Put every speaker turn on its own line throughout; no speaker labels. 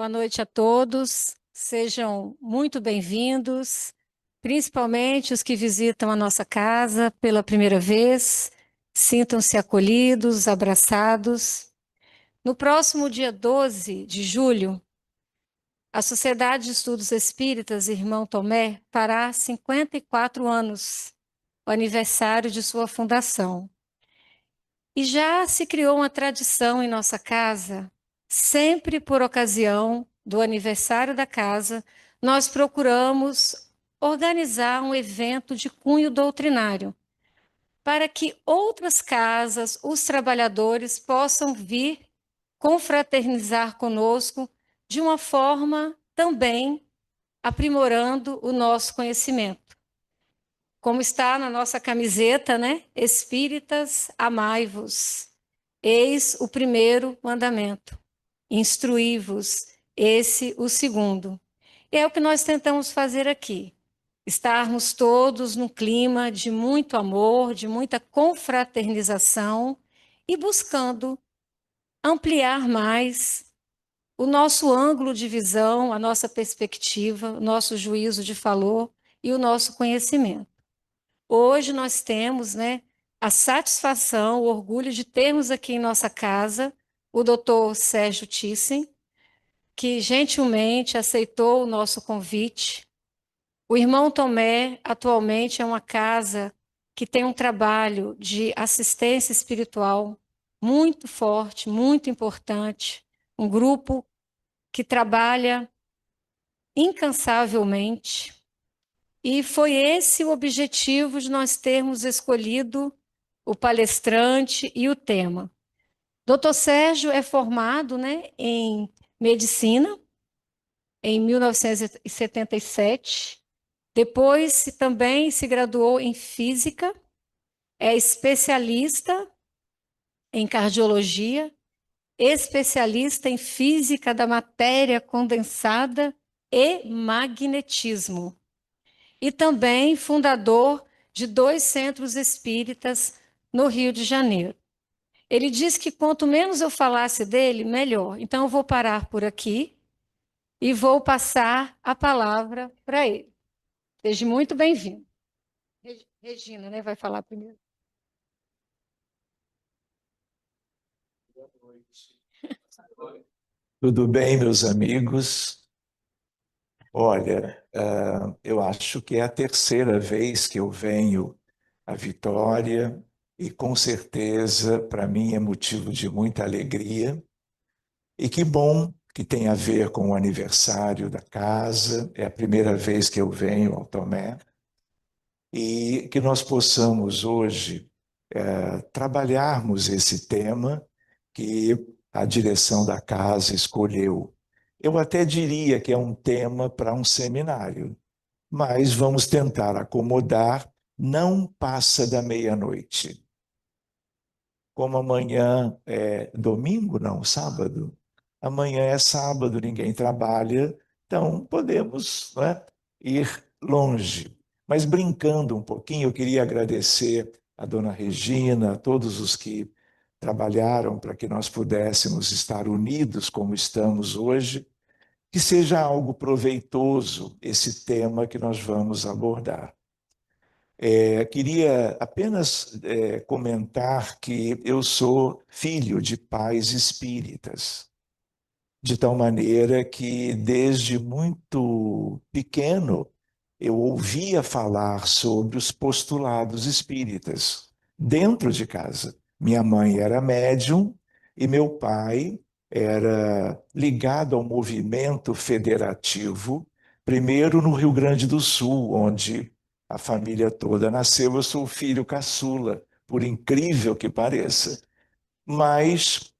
Boa noite a todos, sejam muito bem-vindos, principalmente os que visitam a nossa casa pela primeira vez. Sintam-se acolhidos, abraçados. No próximo dia 12 de julho, a Sociedade de Estudos Espíritas Irmão Tomé fará 54 anos, o aniversário de sua fundação. E já se criou uma tradição em nossa casa, sempre por ocasião do aniversário da casa, nós procuramos organizar um evento de cunho doutrinário, para que outras casas, os trabalhadores, possam vir confraternizar conosco de uma forma também aprimorando o nosso conhecimento. Como está na nossa camiseta, né? Espíritas, amai-vos. Eis o primeiro mandamento. Instruí-vos. Esse o segundo. E é o que nós tentamos fazer aqui. Estarmos todos num clima de muito amor, de muita confraternização e buscando ampliar mais o nosso ângulo de visão, a nossa perspectiva, o nosso juízo de valor e o nosso conhecimento. Hoje nós temos, né, a satisfação, o orgulho de termos aqui em nossa casa o doutor Sérgio Thyssen, que gentilmente aceitou o nosso convite. O Irmão Tomé atualmente é uma casa que tem um trabalho de assistência espiritual muito forte, muito importante, um grupo que trabalha incansavelmente. E foi esse o objetivo de nós termos escolhido o palestrante e o tema. Dr. Sérgio é formado, né, em medicina em 1977. Depois também se graduou em física, é especialista em cardiologia, especialista em física da matéria condensada e magnetismo. E também fundador de 2 centros espíritas no Rio de Janeiro. Ele disse que quanto menos eu falasse dele, melhor. Então eu vou parar por aqui e vou passar a palavra para ele. Seja muito bem-vindo. Regina, né, vai falar primeiro.
Boa noite. Tudo bem, meus amigos? Olha, eu acho que é a terceira vez que eu venho a Vitória e, com certeza, para mim é motivo de muita alegria. E que bom que tem a ver com o aniversário da casa, é a primeira vez que eu venho ao Tomé, e que nós possamos hoje trabalharmos esse tema que a direção da casa escolheu. Eu até diria que é um tema para um seminário, mas vamos tentar acomodar, não passa da meia-noite. Como amanhã é domingo, não, sábado. Amanhã é sábado, ninguém trabalha, então podemos, né, ir longe. Mas brincando um pouquinho, eu queria agradecer a dona Regina, a todos os que trabalharam para que nós pudéssemos estar unidos como estamos hoje, que seja algo proveitoso esse tema que nós vamos abordar. Queria apenas comentar que eu sou filho de pais espíritas, de tal maneira que desde muito pequeno eu ouvia falar sobre os postulados espíritas dentro de casa. Minha mãe era médium e meu pai era ligado ao movimento federativo, primeiro no Rio Grande do Sul, onde a família toda nasceu. Eu sou o filho caçula, por incrível que pareça. Mas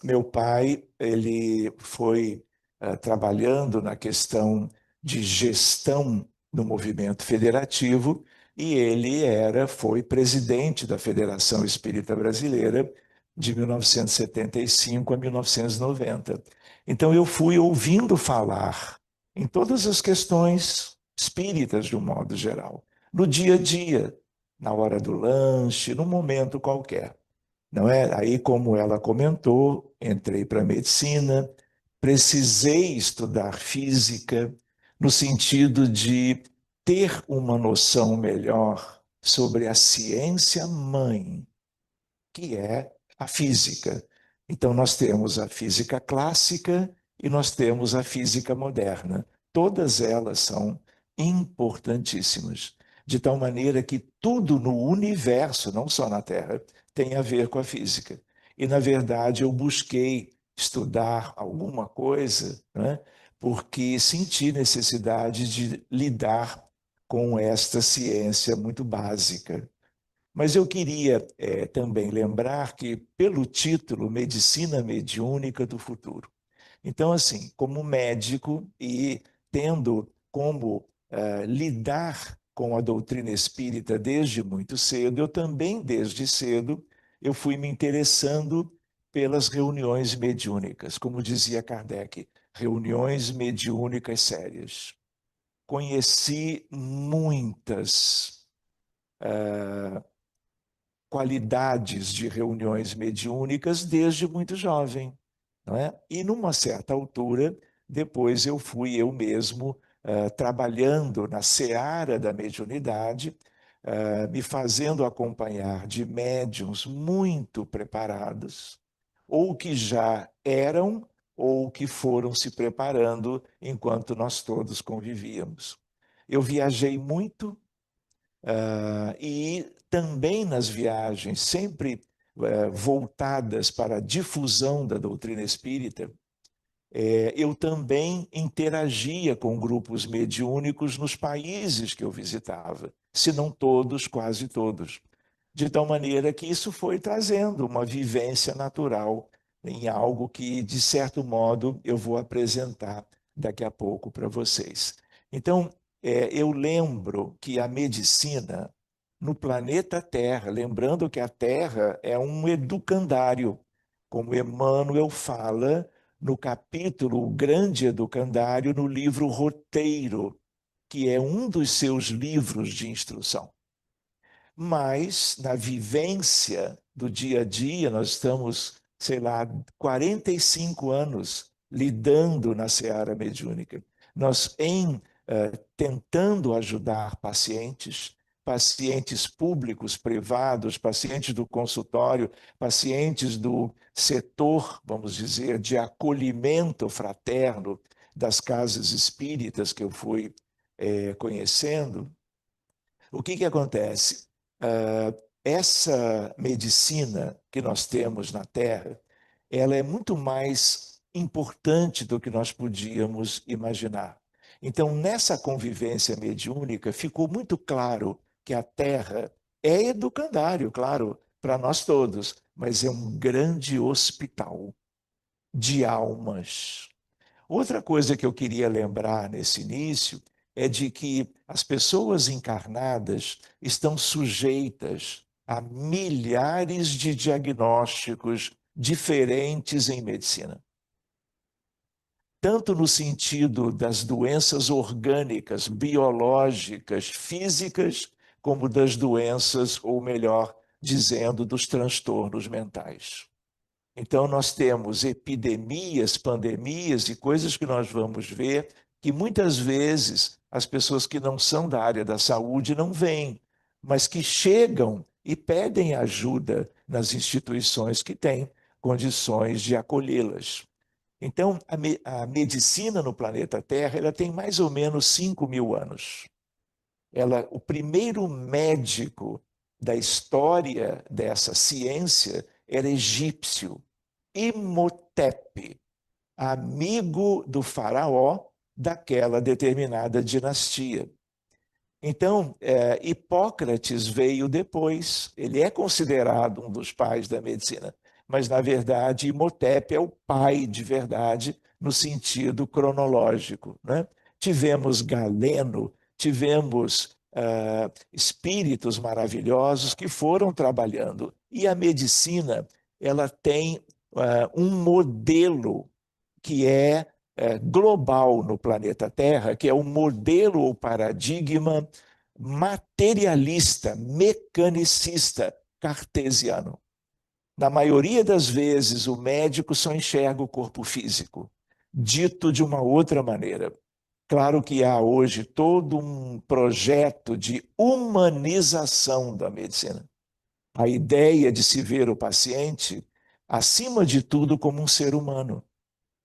meu pai ele foi trabalhando na questão de gestão do movimento federativo e ele foi presidente da Federação Espírita Brasileira de 1975 a 1990. Então eu fui ouvindo falar em todas as questões espíritas de um modo geral, no dia a dia, na hora do lanche, num momento qualquer. Não é? Aí, como ela comentou, entrei para a medicina, precisei estudar física no sentido de ter uma noção melhor sobre a ciência mãe, que é a física. Então, nós temos a física clássica e nós temos a física moderna. Todas elas são importantíssimas, de tal maneira que tudo no universo, não só na Terra, tem a ver com a física. E, na verdade, eu busquei estudar alguma coisa, né, porque senti necessidade de lidar com esta ciência muito básica. Mas eu queria também lembrar que, pelo título Medicina Mediúnica do Futuro. Então, assim, como médico e tendo como lidar com a doutrina espírita desde muito cedo, eu também, desde cedo, eu fui me interessando pelas reuniões mediúnicas, como dizia Kardec, reuniões mediúnicas sérias. Conheci muitas qualidades de reuniões mediúnicas desde muito jovem, não é? E numa certa altura, depois eu fui eu mesmo trabalhando na seara da mediunidade, me fazendo acompanhar de médiuns muito preparados, ou que já eram, ou que foram se preparando enquanto nós todos convivíamos. Eu viajei muito, e também nas viagens, sempre voltadas para a difusão da doutrina espírita, eu também interagia com grupos mediúnicos nos países que eu visitava, se não todos, quase todos. De tal maneira que isso foi trazendo uma vivência natural em algo que, de certo modo, eu vou apresentar daqui a pouco para vocês. Então, eu lembro que a medicina no planeta Terra, lembrando que a Terra é um educandário, como Emmanuel fala no capítulo O Grande Educandário, no livro Roteiro, que é um dos seus livros de instrução. Mas, na vivência do dia a dia, nós estamos, sei lá, 45 anos lidando na seara mediúnica. Nós, tentando ajudar pacientes, pacientes públicos, privados, pacientes do consultório, pacientes do setor, vamos dizer, de acolhimento fraterno das casas espíritas que eu fui conhecendo, o que acontece? Essa medicina que nós temos na Terra, ela é muito mais importante do que nós podíamos imaginar. Então, nessa convivência mediúnica, ficou muito claro que a Terra é educandário, claro, para nós todos, mas é um grande hospital de almas. Outra coisa que eu queria lembrar nesse início é de que as pessoas encarnadas estão sujeitas a milhares de diagnósticos diferentes em medicina. Tanto no sentido das doenças orgânicas, biológicas, físicas, como das doenças, ou melhor dizendo, dos transtornos mentais. Então, nós temos epidemias, pandemias e coisas que nós vamos ver que muitas vezes as pessoas que não são da área da saúde não veem, mas que chegam e pedem ajuda nas instituições que têm condições de acolhê-las. Então, a medicina no planeta Terra ela tem mais ou menos 5.000 anos. O primeiro médico da história dessa ciência era egípcio, Imhotep, amigo do faraó daquela determinada dinastia. Então, Hipócrates veio depois, ele é considerado um dos pais da medicina, mas, na verdade, Imhotep é o pai de verdade no sentido cronológico, né? Tivemos Galeno, tivemos espíritos maravilhosos que foram trabalhando. E a medicina, ela tem um modelo que é global no planeta Terra, que é o modelo ou paradigma materialista, mecanicista, cartesiano. Na maioria das vezes, o médico só enxerga o corpo físico. Dito de uma outra maneira, claro que há hoje todo um projeto de humanização da medicina. A ideia de se ver o paciente, acima de tudo, como um ser humano,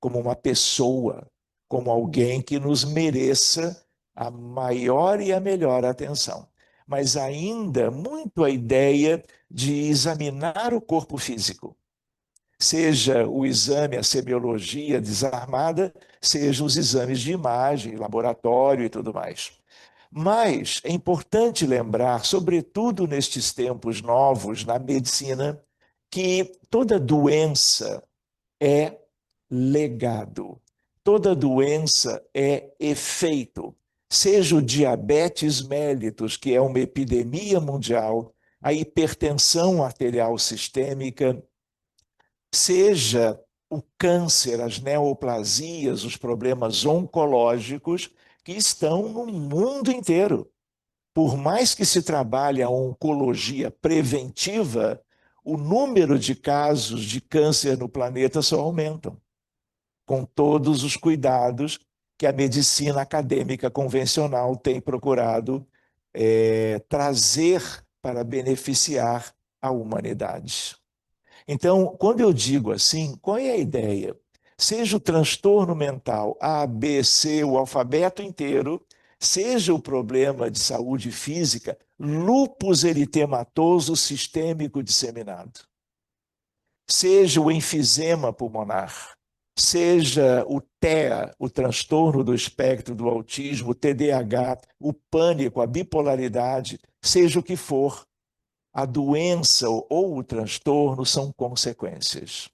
como uma pessoa, como alguém que nos mereça a maior e a melhor atenção. Mas ainda muito a ideia de examinar o corpo físico, seja o exame, a semiologia desarmada, seja os exames de imagem, laboratório e tudo mais. Mas é importante lembrar, sobretudo nestes tempos novos na medicina, que toda doença é legado. Toda doença é efeito. Seja o diabetes mellitus, que é uma epidemia mundial, a hipertensão arterial sistêmica, seja o câncer, as neoplasias, os problemas oncológicos que estão no mundo inteiro. Por mais que se trabalhe a oncologia preventiva, o número de casos de câncer no planeta só aumentam, com todos os cuidados que a medicina acadêmica convencional tem procurado trazer para beneficiar a humanidade. Então, quando eu digo assim, qual é a ideia? Seja o transtorno mental A, B, C, o alfabeto inteiro, seja o problema de saúde física, lúpus eritematoso sistêmico disseminado, seja o enfisema pulmonar, seja o TEA, o transtorno do espectro do autismo, o TDAH, o pânico, a bipolaridade, seja o que for, a doença ou o transtorno são consequências.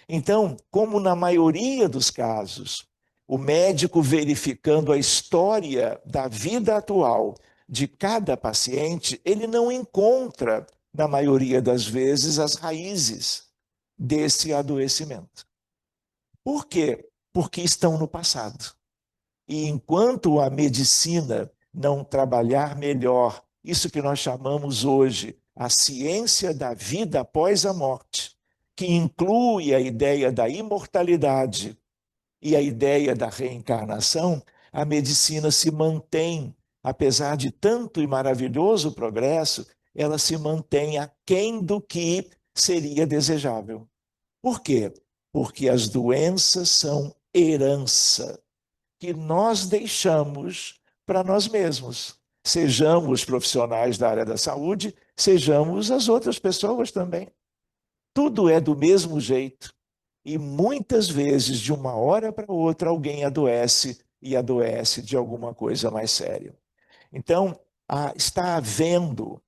Então, como na maioria dos casos, o médico verificando a história da vida atual de cada paciente, ele não encontra, na maioria das vezes, as raízes desse adoecimento. Por quê? Porque estão no passado. E enquanto a medicina não trabalhar melhor isso que nós chamamos hoje a ciência da vida após a morte, que inclui a ideia da imortalidade e a ideia da reencarnação, a medicina se mantém, apesar de tanto e maravilhoso progresso, ela se mantém aquém do que seria desejável. Por quê? Porque as doenças são herança que nós deixamos para nós mesmos. Sejamos profissionais da área da saúde, sejamos as outras pessoas também. Tudo é do mesmo jeito. E muitas vezes, de uma hora para outra, alguém adoece e adoece de alguma coisa mais séria. Então, está havendo,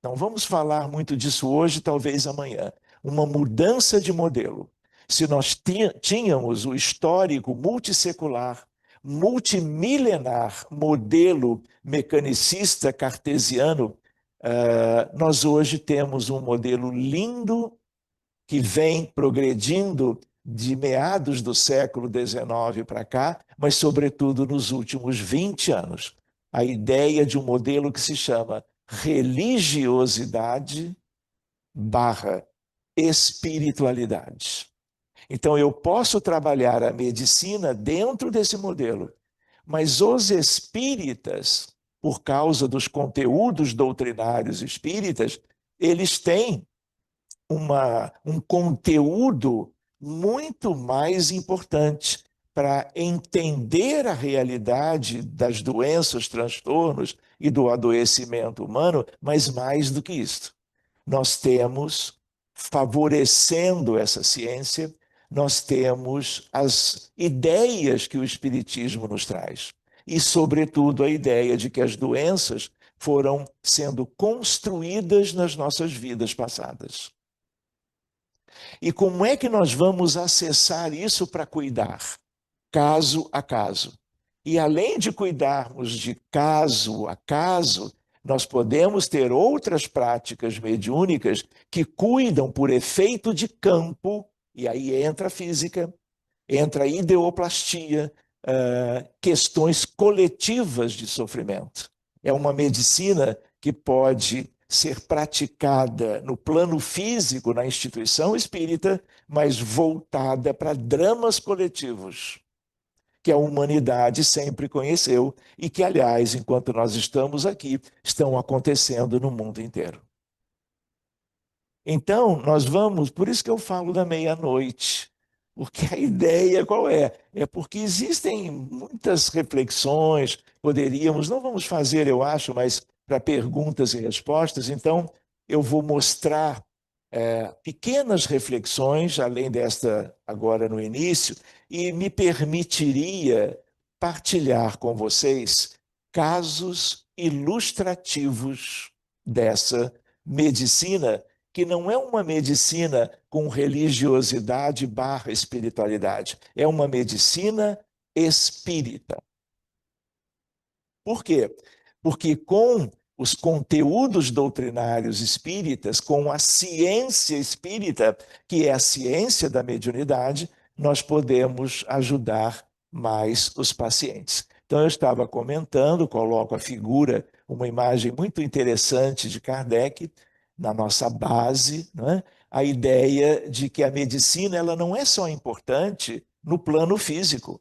não vamos falar muito disso hoje, talvez amanhã, uma mudança de modelo. Se nós tínhamos o histórico multissecular, multimilenar modelo mecanicista cartesiano, nós hoje temos um modelo lindo que vem progredindo de meados do século XIX para cá, mas sobretudo nos últimos 20 anos. A ideia de um modelo que se chama religiosidade barra espiritualidade. Então, eu posso trabalhar a medicina dentro desse modelo, mas os espíritas, por causa dos conteúdos doutrinários espíritas, eles têm um conteúdo muito mais importante para entender a realidade das doenças, transtornos e do adoecimento humano, mas mais do que isso. Nós temos, favorecendo essa ciência, nós temos as ideias que o Espiritismo nos traz. E, sobretudo, a ideia de que as doenças foram sendo construídas nas nossas vidas passadas. E como é que nós vamos acessar isso para cuidar? Caso a caso. E além de cuidarmos de caso a caso, nós podemos ter outras práticas mediúnicas que cuidam por efeito de campo, e aí entra a física, entra a ideoplastia, questões coletivas de sofrimento. É uma medicina que pode ser praticada no plano físico, na instituição espírita, mas voltada para dramas coletivos. que a humanidade sempre conheceu e que, aliás, enquanto nós estamos aqui, estão acontecendo no mundo inteiro. Então, nós vamos, por isso que eu falo da meia-noite, porque a ideia qual é? É porque existem muitas reflexões, poderíamos, não vamos fazer, eu acho, mas para perguntas e respostas, então eu vou mostrar pequenas reflexões, além desta agora no início, e me permitiria partilhar com vocês casos ilustrativos dessa medicina, que não é uma medicina com religiosidade barra espiritualidade, é uma medicina espírita. Por quê? Porque com os conteúdos doutrinários espíritas, com a ciência espírita, que é a ciência da mediunidade, nós podemos ajudar mais os pacientes. Então, eu estava comentando, coloco a figura, uma imagem muito interessante de Kardec, na nossa base, né? A ideia de que a medicina ela não é só importante no plano físico.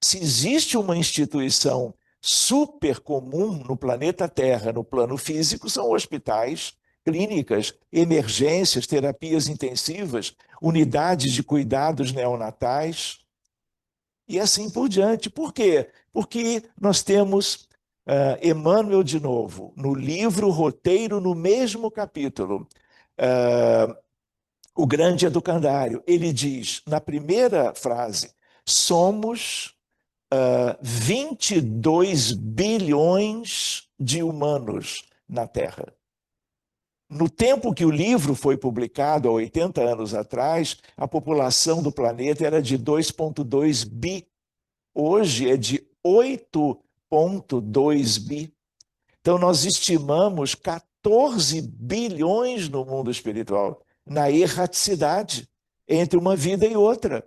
Se existe uma instituição super comum no planeta Terra, no plano físico, são hospitais, clínicas, emergências, terapias intensivas, unidades de cuidados neonatais e assim por diante. Por quê? Porque nós temos Emmanuel de novo, no livro Roteiro, no mesmo capítulo, o grande educandário, ele diz, na primeira frase, somos 22 bilhões de humanos na Terra. No tempo que o livro foi publicado, há 80 anos atrás, a população do planeta era de 2,2 bi. Hoje é de 8,2 bi. Então, nós estimamos 14 bilhões no mundo espiritual, na erraticidade entre uma vida e outra,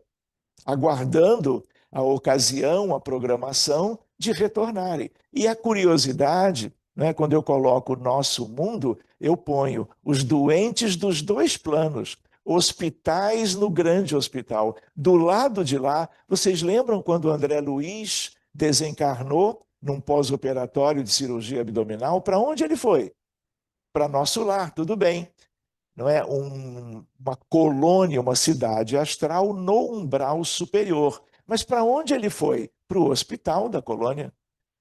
aguardando a ocasião, a programação de retornarem. E a curiosidade, né, quando eu coloco o nosso mundo, eu ponho os doentes dos dois planos, hospitais no grande hospital. Do lado de lá, vocês lembram quando o André Luiz desencarnou num pós-operatório de cirurgia abdominal? Para onde ele foi? Para nosso lar, tudo bem. Não é uma colônia, uma cidade astral no umbral superior. Mas para onde ele foi? Para o hospital da colônia,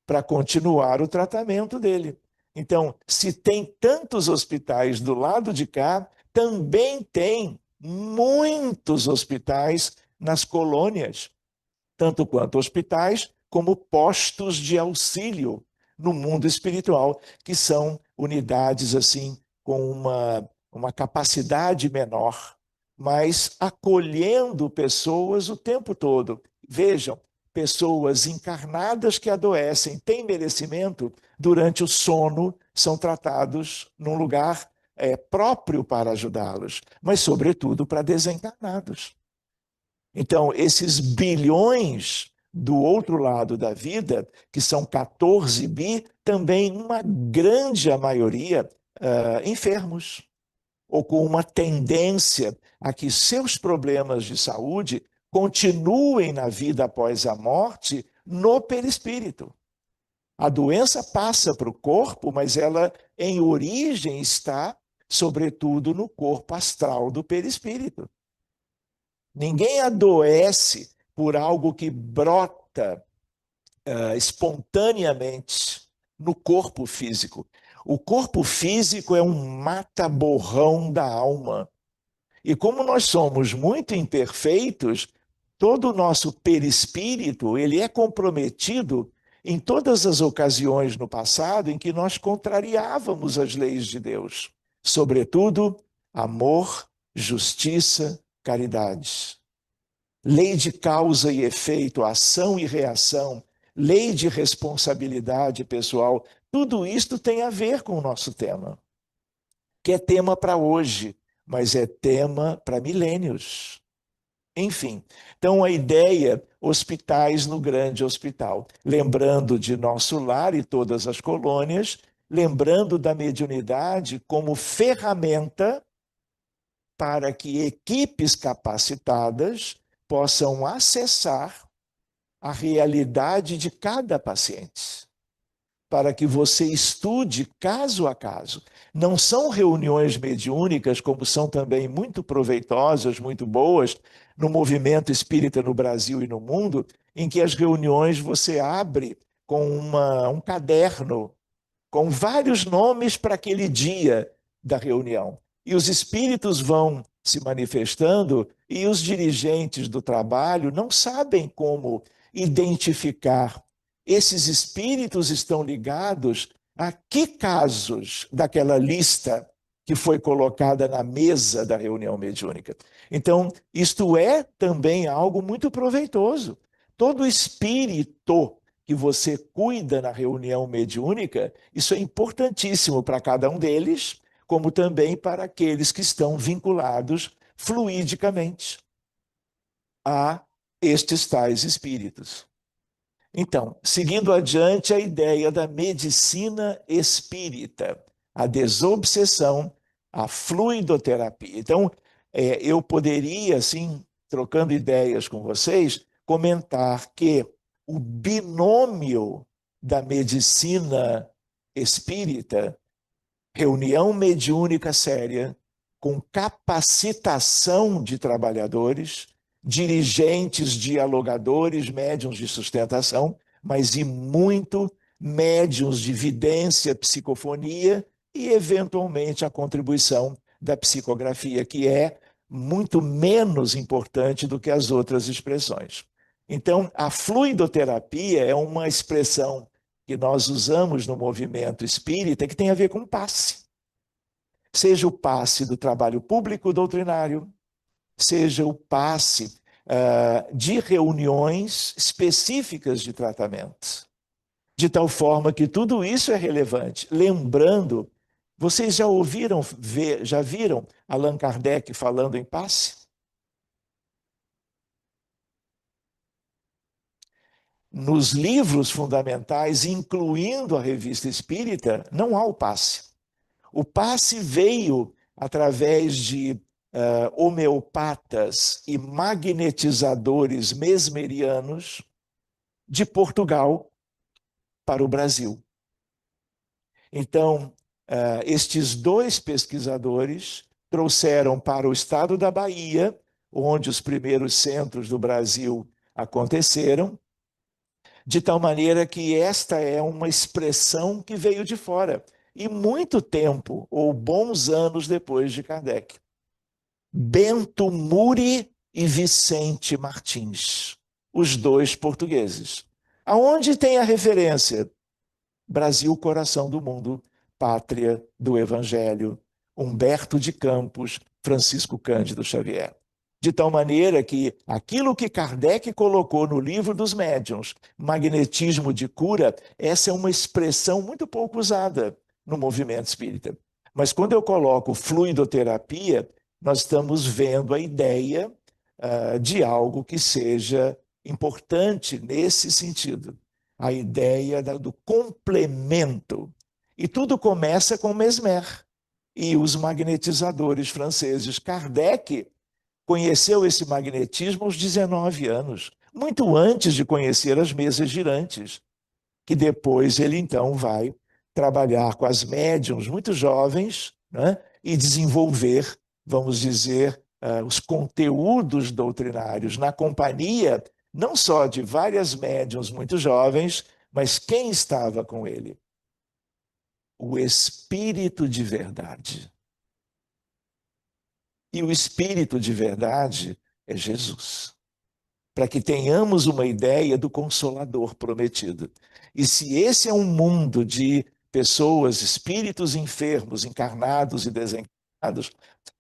para continuar o tratamento dele. Então, se tem tantos hospitais do lado de cá, também tem muitos hospitais nas colônias, tanto quanto hospitais, como postos de auxílio no mundo espiritual, que são unidades assim com uma capacidade menor, mas acolhendo pessoas o tempo todo. Vejam, pessoas encarnadas que adoecem, têm merecimento, durante o sono são tratados num lugar próprio para ajudá-los, mas, sobretudo, para desencarnados. Então, esses bilhões do outro lado da vida, que são 14 bi, também uma grande maioria enfermos, ou com uma tendência a que seus problemas de saúde continuem na vida após a morte no perispírito. A doença passa para o corpo, mas ela, em origem, está, sobretudo, no corpo astral do perispírito. Ninguém adoece por algo que brota espontaneamente no corpo físico. O corpo físico é um mata-borrão da alma. E como nós somos muito imperfeitos, todo o nosso perispírito ele é comprometido em todas as ocasiões no passado em que nós contrariávamos as leis de Deus. Sobretudo, amor, justiça, caridade. Lei de causa e efeito, ação e reação, lei de responsabilidade pessoal, tudo isto tem a ver com o nosso tema, que é tema para hoje, mas é tema para milênios. Enfim, então a ideia, hospitais no grande hospital, lembrando de nosso lar e todas as colônias, lembrando da mediunidade como ferramenta para que equipes capacitadas possam acessar a realidade de cada paciente, para que você estude caso a caso. Não são reuniões mediúnicas, como são também muito proveitosas, muito boas, no movimento espírita no Brasil e no mundo, em que as reuniões você abre com um caderno com vários nomes para aquele dia da reunião. E os espíritos vão se manifestando e os dirigentes do trabalho não sabem como identificar. Esses espíritos estão ligados a que casos daquela lista que foi colocada na mesa da reunião mediúnica. Então, isto é também algo muito proveitoso. Todo espírito que você cuida na reunião mediúnica, isso é importantíssimo para cada um deles, como também para aqueles que estão vinculados fluidicamente a estes tais espíritos. Então, seguindo adiante a ideia da medicina espírita, a desobsessão, a fluidoterapia. Então, eu poderia, assim, trocando ideias com vocês, comentar que o binômio da medicina espírita, reunião mediúnica séria, com capacitação de trabalhadores, dirigentes, dialogadores, médiuns de sustentação, mas e muito médiuns de vidência, psicofonia e, eventualmente, a contribuição da psicografia, que é muito menos importante do que as outras expressões. Então, a fluidoterapia é uma expressão que nós usamos no movimento espírita que tem a ver com passe. Seja o passe do trabalho público doutrinário, seja o passe de reuniões específicas de tratamento. De tal forma que tudo isso é relevante. Lembrando, vocês já ouviram, já viram Allan Kardec falando em passe? Nos livros fundamentais, incluindo a Revista Espírita, não há o passe. O passe veio através de homeopatas e magnetizadores mesmerianos de Portugal para o Brasil. Então, estes dois pesquisadores trouxeram para o estado da Bahia, onde os primeiros centros do Brasil aconteceram, de tal maneira que esta é uma expressão que veio de fora, e muito tempo, ou bons anos depois de Kardec. Bento Muri e Vicente Martins, os dois portugueses. Aonde tem a referência? Brasil, coração do mundo, pátria do Evangelho, Humberto de Campos, Francisco Cândido Xavier. De tal maneira que aquilo que Kardec colocou no livro dos médiuns, magnetismo de cura, essa é uma expressão muito pouco usada no movimento espírita. Mas quando eu coloco fluidoterapia, nós estamos vendo a ideia de algo que seja importante nesse sentido. A ideia do complemento. E tudo começa com Mesmer e os magnetizadores franceses. Kardec conheceu esse magnetismo aos 19 anos, muito antes de conhecer as mesas girantes, que depois ele então vai trabalhar com as médiums muito jovens, né, e desenvolver, vamos dizer, os conteúdos doutrinários na companhia não só de várias médiums muito jovens, mas quem estava com ele? O Espírito de verdade. E o Espírito de verdade é Jesus. Para que tenhamos uma ideia do Consolador prometido. E se esse é um mundo de pessoas, espíritos enfermos, encarnados e desencarnados,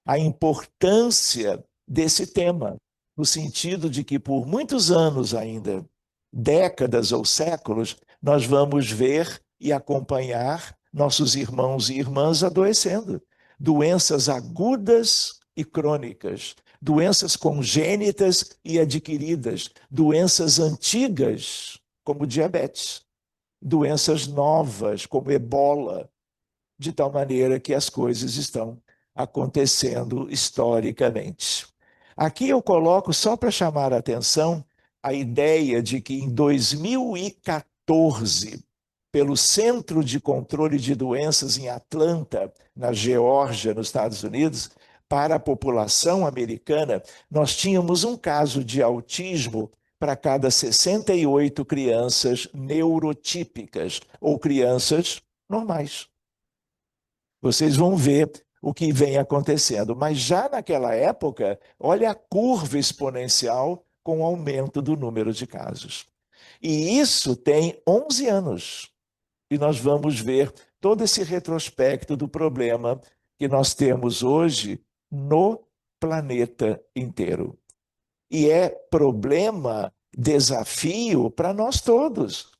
a importância desse tema, no sentido de que por muitos anos ainda, décadas ou séculos, nós vamos ver e acompanhar nossos irmãos e irmãs adoecendo. Doenças agudas e crônicas, doenças congênitas e adquiridas, doenças antigas, como diabetes, doenças novas, como ebola, de tal maneira que as coisas estão acontecendo historicamente. Aqui eu coloco só para chamar a atenção a ideia de que em 2014, pelo Centro de Controle de Doenças em Atlanta, na Geórgia, nos Estados Unidos, para a população americana, nós tínhamos um caso de autismo para cada 68 crianças neurotípicas ou crianças normais. Vocês vão ver o que vem acontecendo. Mas já naquela época, olha a curva exponencial com o aumento do número de casos. E isso tem 11 anos. E nós vamos ver todo esse retrospecto do problema que nós temos hoje no planeta inteiro. E é problema, desafio para nós todos.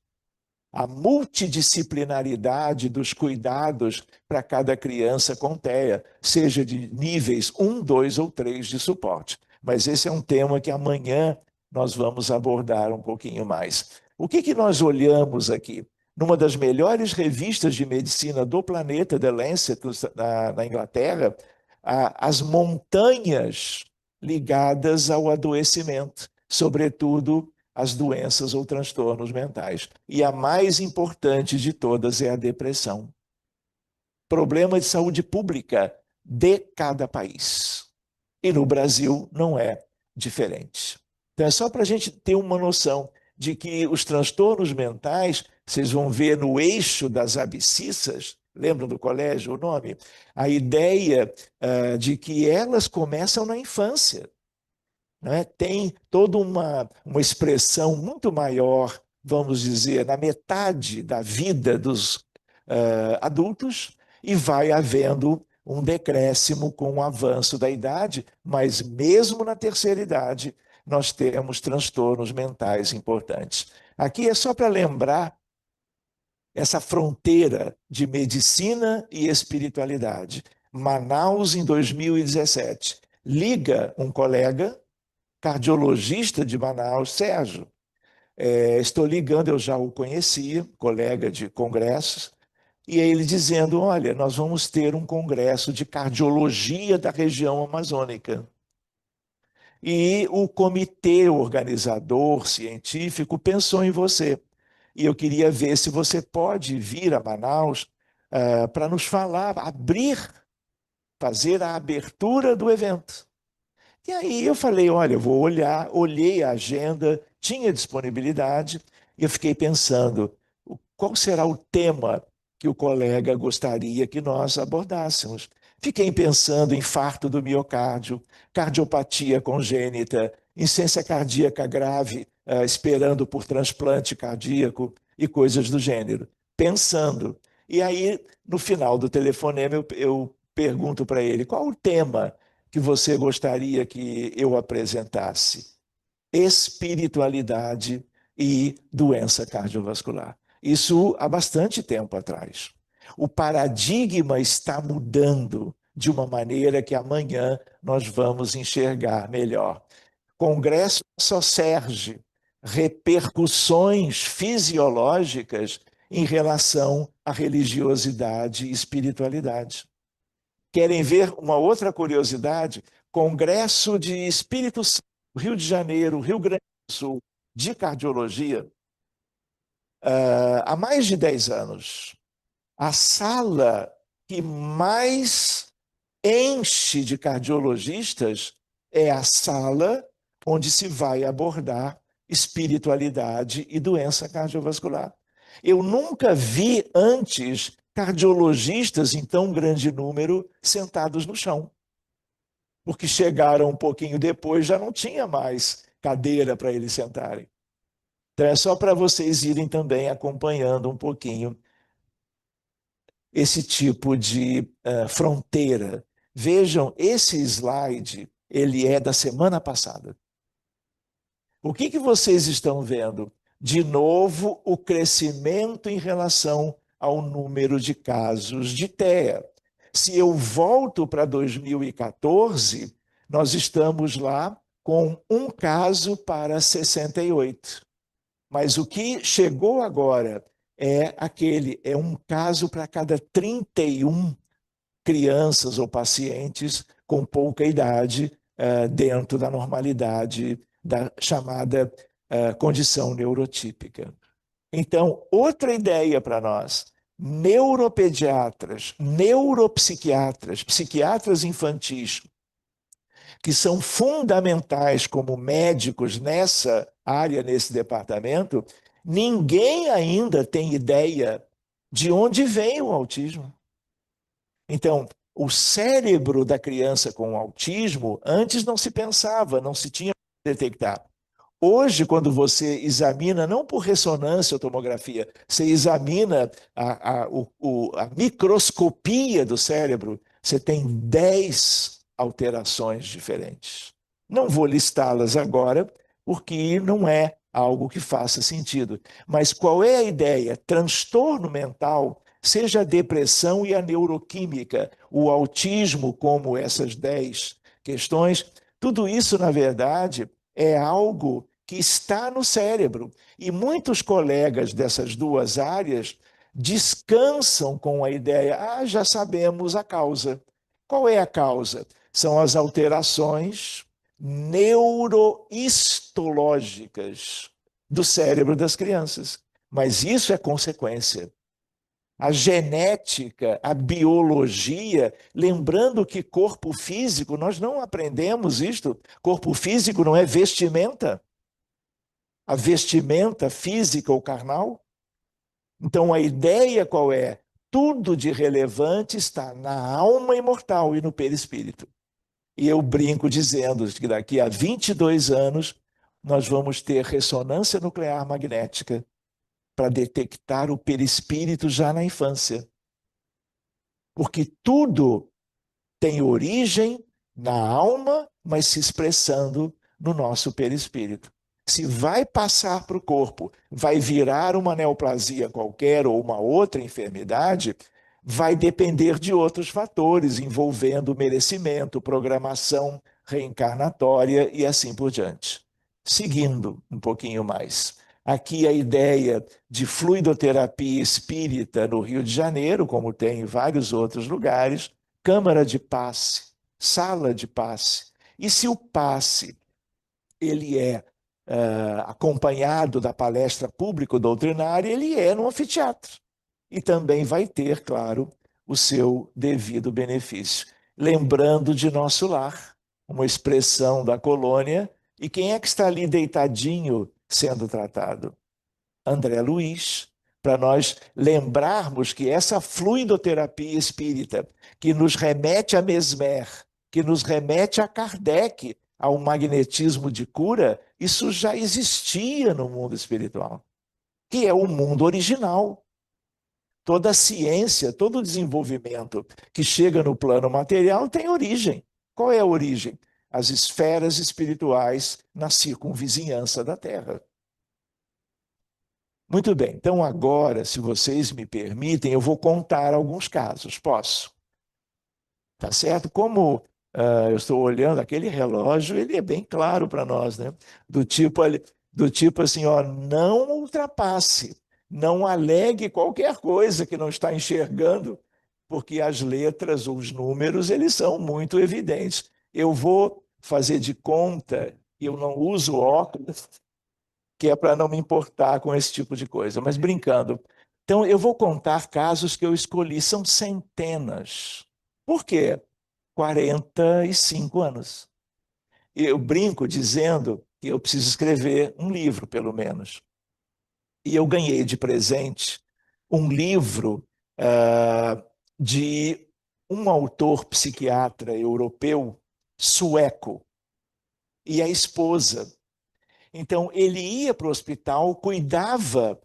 A multidisciplinaridade dos cuidados para cada criança com TEA, seja de níveis 1, 2 ou 3 de suporte. Mas esse é um tema que amanhã nós vamos abordar um pouquinho mais. O que nós olhamos aqui? Numa das melhores revistas de medicina do planeta, The Lancet, na Inglaterra, as montanhas ligadas ao adoecimento, sobretudo as doenças ou transtornos mentais. E a mais importante de todas é a depressão. Problema de saúde pública de cada país. E no Brasil não é diferente. Então é só para a gente ter uma noção de que os transtornos mentais, vocês vão ver no eixo das abscissas, lembram do colégio o nome? A ideia de que elas começam na infância. Né? Tem toda uma expressão muito maior, vamos dizer, na metade da vida dos adultos, e vai havendo um decréscimo com o avanço da idade, mas mesmo na terceira idade, nós temos transtornos mentais importantes. Aqui é só para lembrar essa fronteira de medicina e espiritualidade. Manaus, em 2017, liga um colega, cardiologista de Manaus, Sérgio. Estou ligando, eu já o conhecia, colega de congressos, e ele dizendo, olha, nós vamos ter um congresso de cardiologia da região amazônica. E o comitê organizador científico pensou em você. E eu queria ver se você pode vir a Manaus para nos falar, fazer a abertura do evento. E aí eu falei, olha, eu vou olhar, olhei a agenda, tinha disponibilidade, e eu fiquei pensando, qual será o tema que o colega gostaria que nós abordássemos? Fiquei pensando em infarto do miocárdio, cardiopatia congênita, insuficiência cardíaca grave, esperando por transplante cardíaco e coisas do gênero. Pensando. E aí, no final do telefonema, eu pergunto para ele, qual o tema que você gostaria que eu apresentasse? Espiritualidade e doença cardiovascular. Isso há bastante tempo atrás. O paradigma está mudando de uma maneira que amanhã nós vamos enxergar melhor. Congresso só serve repercussões fisiológicas em relação à religiosidade e espiritualidade. Querem ver uma outra curiosidade? Congresso de Espírito Santo, Rio de Janeiro, Rio Grande do Sul, de cardiologia, há mais de 10 anos. A sala que mais enche de cardiologistas é a sala onde se vai abordar espiritualidade e doença cardiovascular. Eu nunca vi antes cardiologistas em tão grande número sentados no chão, porque chegaram um pouquinho depois, já não tinha mais cadeira para eles sentarem. Então é só para vocês irem também acompanhando um pouquinho esse tipo de fronteira. Vejam, esse slide, ele é da semana passada. O que vocês estão vendo? De novo, o crescimento em relação ao número de casos de TEA. Se eu volto para 2014, nós estamos lá com um caso para 68. Mas o que chegou agora é um caso para cada 31 crianças ou pacientes com pouca idade dentro da normalidade da chamada condição neurotípica. Então, outra ideia para nós: neuropediatras, neuropsiquiatras, psiquiatras infantis, que são fundamentais como médicos nessa área, nesse departamento, ninguém ainda tem ideia de onde vem o autismo. Então, o cérebro da criança com autismo, antes não se pensava, não se tinha como detectar. Hoje, quando você examina, não por ressonância ou tomografia, você examina a microscopia do cérebro, você tem 10 alterações diferentes. Não vou listá-las agora, porque não é algo que faça sentido. Mas qual é a ideia? Transtorno mental, seja a depressão e a neuroquímica, o autismo, como essas 10 questões, tudo isso, na verdade, é algo que está no cérebro. E muitos colegas dessas duas áreas descansam com a ideia: já sabemos a causa. Qual é a causa? São as alterações neurohistológicas do cérebro das crianças. Mas isso é consequência. A genética, a biologia, lembrando que corpo físico, nós não aprendemos isto, corpo físico não é vestimenta, a vestimenta física ou carnal. Então a ideia qual é? Tudo de relevante está na alma imortal e no perispírito. E eu brinco dizendo que daqui a 22 anos nós vamos ter ressonância nuclear magnética para detectar o perispírito já na infância. Porque tudo tem origem na alma, mas se expressando no nosso perispírito. Se vai passar para o corpo, vai virar uma neoplasia qualquer ou uma outra enfermidade, vai depender de outros fatores, envolvendo merecimento, programação reencarnatória e assim por diante. Seguindo um pouquinho mais. Aqui a ideia de fluidoterapia espírita no Rio de Janeiro, como tem em vários outros lugares, câmara de passe, sala de passe. E se o passe ele é acompanhado da palestra público-doutrinária, ele é no anfiteatro. E também vai ter, claro, o seu devido benefício. Lembrando de nosso lar, uma expressão da colônia, e quem é que está ali deitadinho sendo tratado? André Luiz, para nós lembrarmos que essa fluidoterapia espírita, que nos remete a Mesmer, que nos remete a Kardec, ao magnetismo de cura, isso já existia no mundo espiritual, que é o mundo original. Toda a ciência, todo o desenvolvimento que chega no plano material tem origem. Qual é a origem? As esferas espirituais na circunvizinhança da Terra. Muito bem, então agora, se vocês me permitem, eu vou contar alguns casos. Posso? Tá certo? Como eu estou olhando aquele relógio, ele é bem claro para nós, né? Do tipo assim, ó, não ultrapasse, não alegue qualquer coisa que não está enxergando, porque as letras ou os números, eles são muito evidentes. Eu vou fazer de conta que eu não uso óculos, que é para não me importar com esse tipo de coisa, mas brincando. Então, eu vou contar casos que eu escolhi, são centenas. Por quê? 45 anos. Eu brinco dizendo que eu preciso escrever um livro, pelo menos. E eu ganhei de presente um livro de um autor psiquiatra europeu sueco e a esposa. Então, ele ia para o hospital, cuidava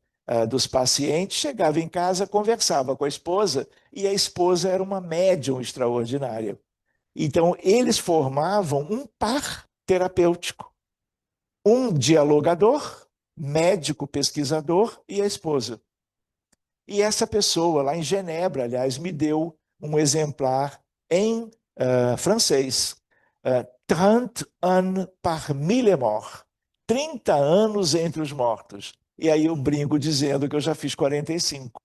dos pacientes, chegava em casa, conversava com a esposa, e a esposa era uma médium extraordinária. Então, eles formavam um par terapêutico, um dialogador, médico pesquisador e a esposa. E essa pessoa, lá em Genebra, aliás, me deu um exemplar em francês. 30 ans par mille morts. 30 anos entre os mortos. E aí eu brinco dizendo que eu já fiz 45,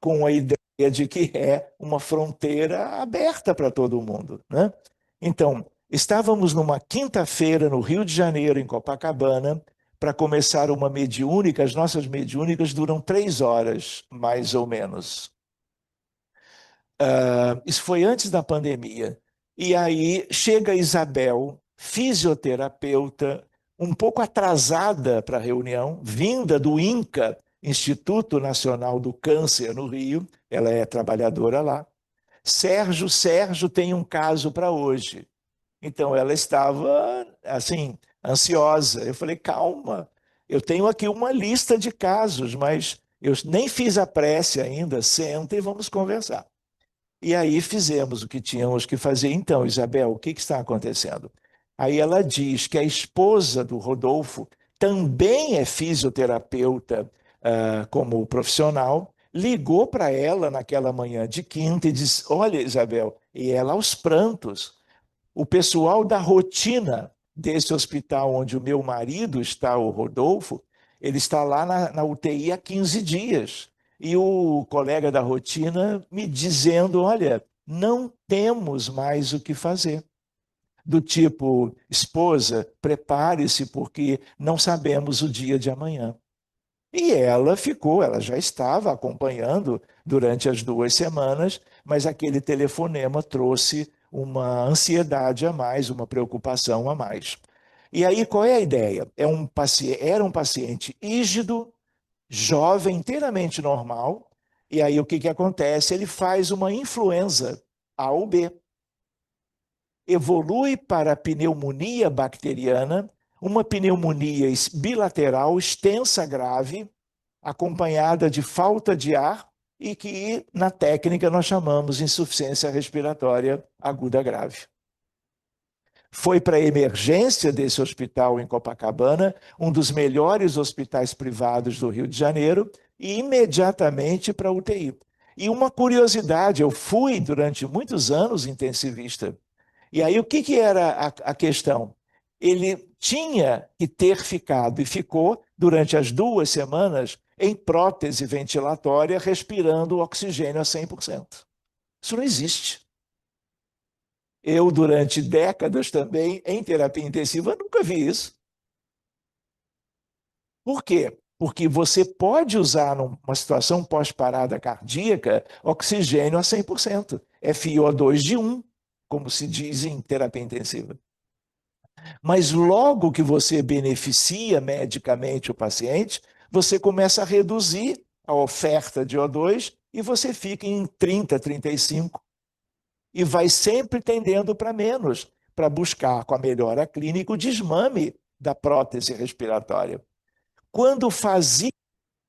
com a ideia de que é uma fronteira aberta para todo mundo, né? Então, estávamos numa quinta-feira no Rio de Janeiro, em Copacabana, para começar uma mediúnica. As nossas mediúnicas duram 3 horas, mais ou menos. Isso foi antes da pandemia. E aí chega a Isabel, fisioterapeuta, um pouco atrasada para a reunião, vinda do INCA, Instituto Nacional do Câncer, no Rio. Ela é trabalhadora lá. Sérgio tem um caso para hoje. Então ela estava assim, ansiosa. Eu falei, calma, eu tenho aqui uma lista de casos, mas eu nem fiz a prece ainda, senta e vamos conversar. E aí fizemos o que tínhamos que fazer. Então, Isabel, o que está acontecendo? Aí ela diz que a esposa do Rodolfo também é fisioterapeuta, como profissional, ligou para ela naquela manhã de quinta e disse: Olha, Isabel, e ela aos prantos, o pessoal da rotina desse hospital onde o meu marido está, o Rodolfo, ele está lá na UTI há 15 dias. E o colega da rotina me dizendo: olha, não temos mais o que fazer. Do tipo, esposa, prepare-se porque não sabemos o dia de amanhã. E ela já estava acompanhando durante as 2 semanas, mas aquele telefonema trouxe uma ansiedade a mais, uma preocupação a mais. E aí, qual é a ideia? Era um paciente rígido, jovem, inteiramente normal, e aí o que acontece? Ele faz uma influenza A ou B. Evolui para a pneumonia bacteriana, uma pneumonia bilateral extensa grave, acompanhada de falta de ar e que, na técnica, nós chamamos insuficiência respiratória aguda grave. Foi para a emergência desse hospital em Copacabana, um dos melhores hospitais privados do Rio de Janeiro, e imediatamente para a UTI. E uma curiosidade, eu fui durante muitos anos intensivista. E aí o que era a questão? Ele tinha que ter ficado e ficou durante as 2 semanas em prótese ventilatória, respirando oxigênio a 100%. Isso não existe. Eu, durante décadas também, em terapia intensiva, nunca vi isso. Por quê? Porque você pode usar numa situação pós-parada cardíaca oxigênio a 100%. FiO2 de 1, como se diz em terapia intensiva. Mas logo que você beneficia medicamente o paciente, você começa a reduzir a oferta de O2 e você fica em 30, 35 e vai sempre tendendo para menos, para buscar com a melhora clínica o desmame da prótese respiratória. Quando fazia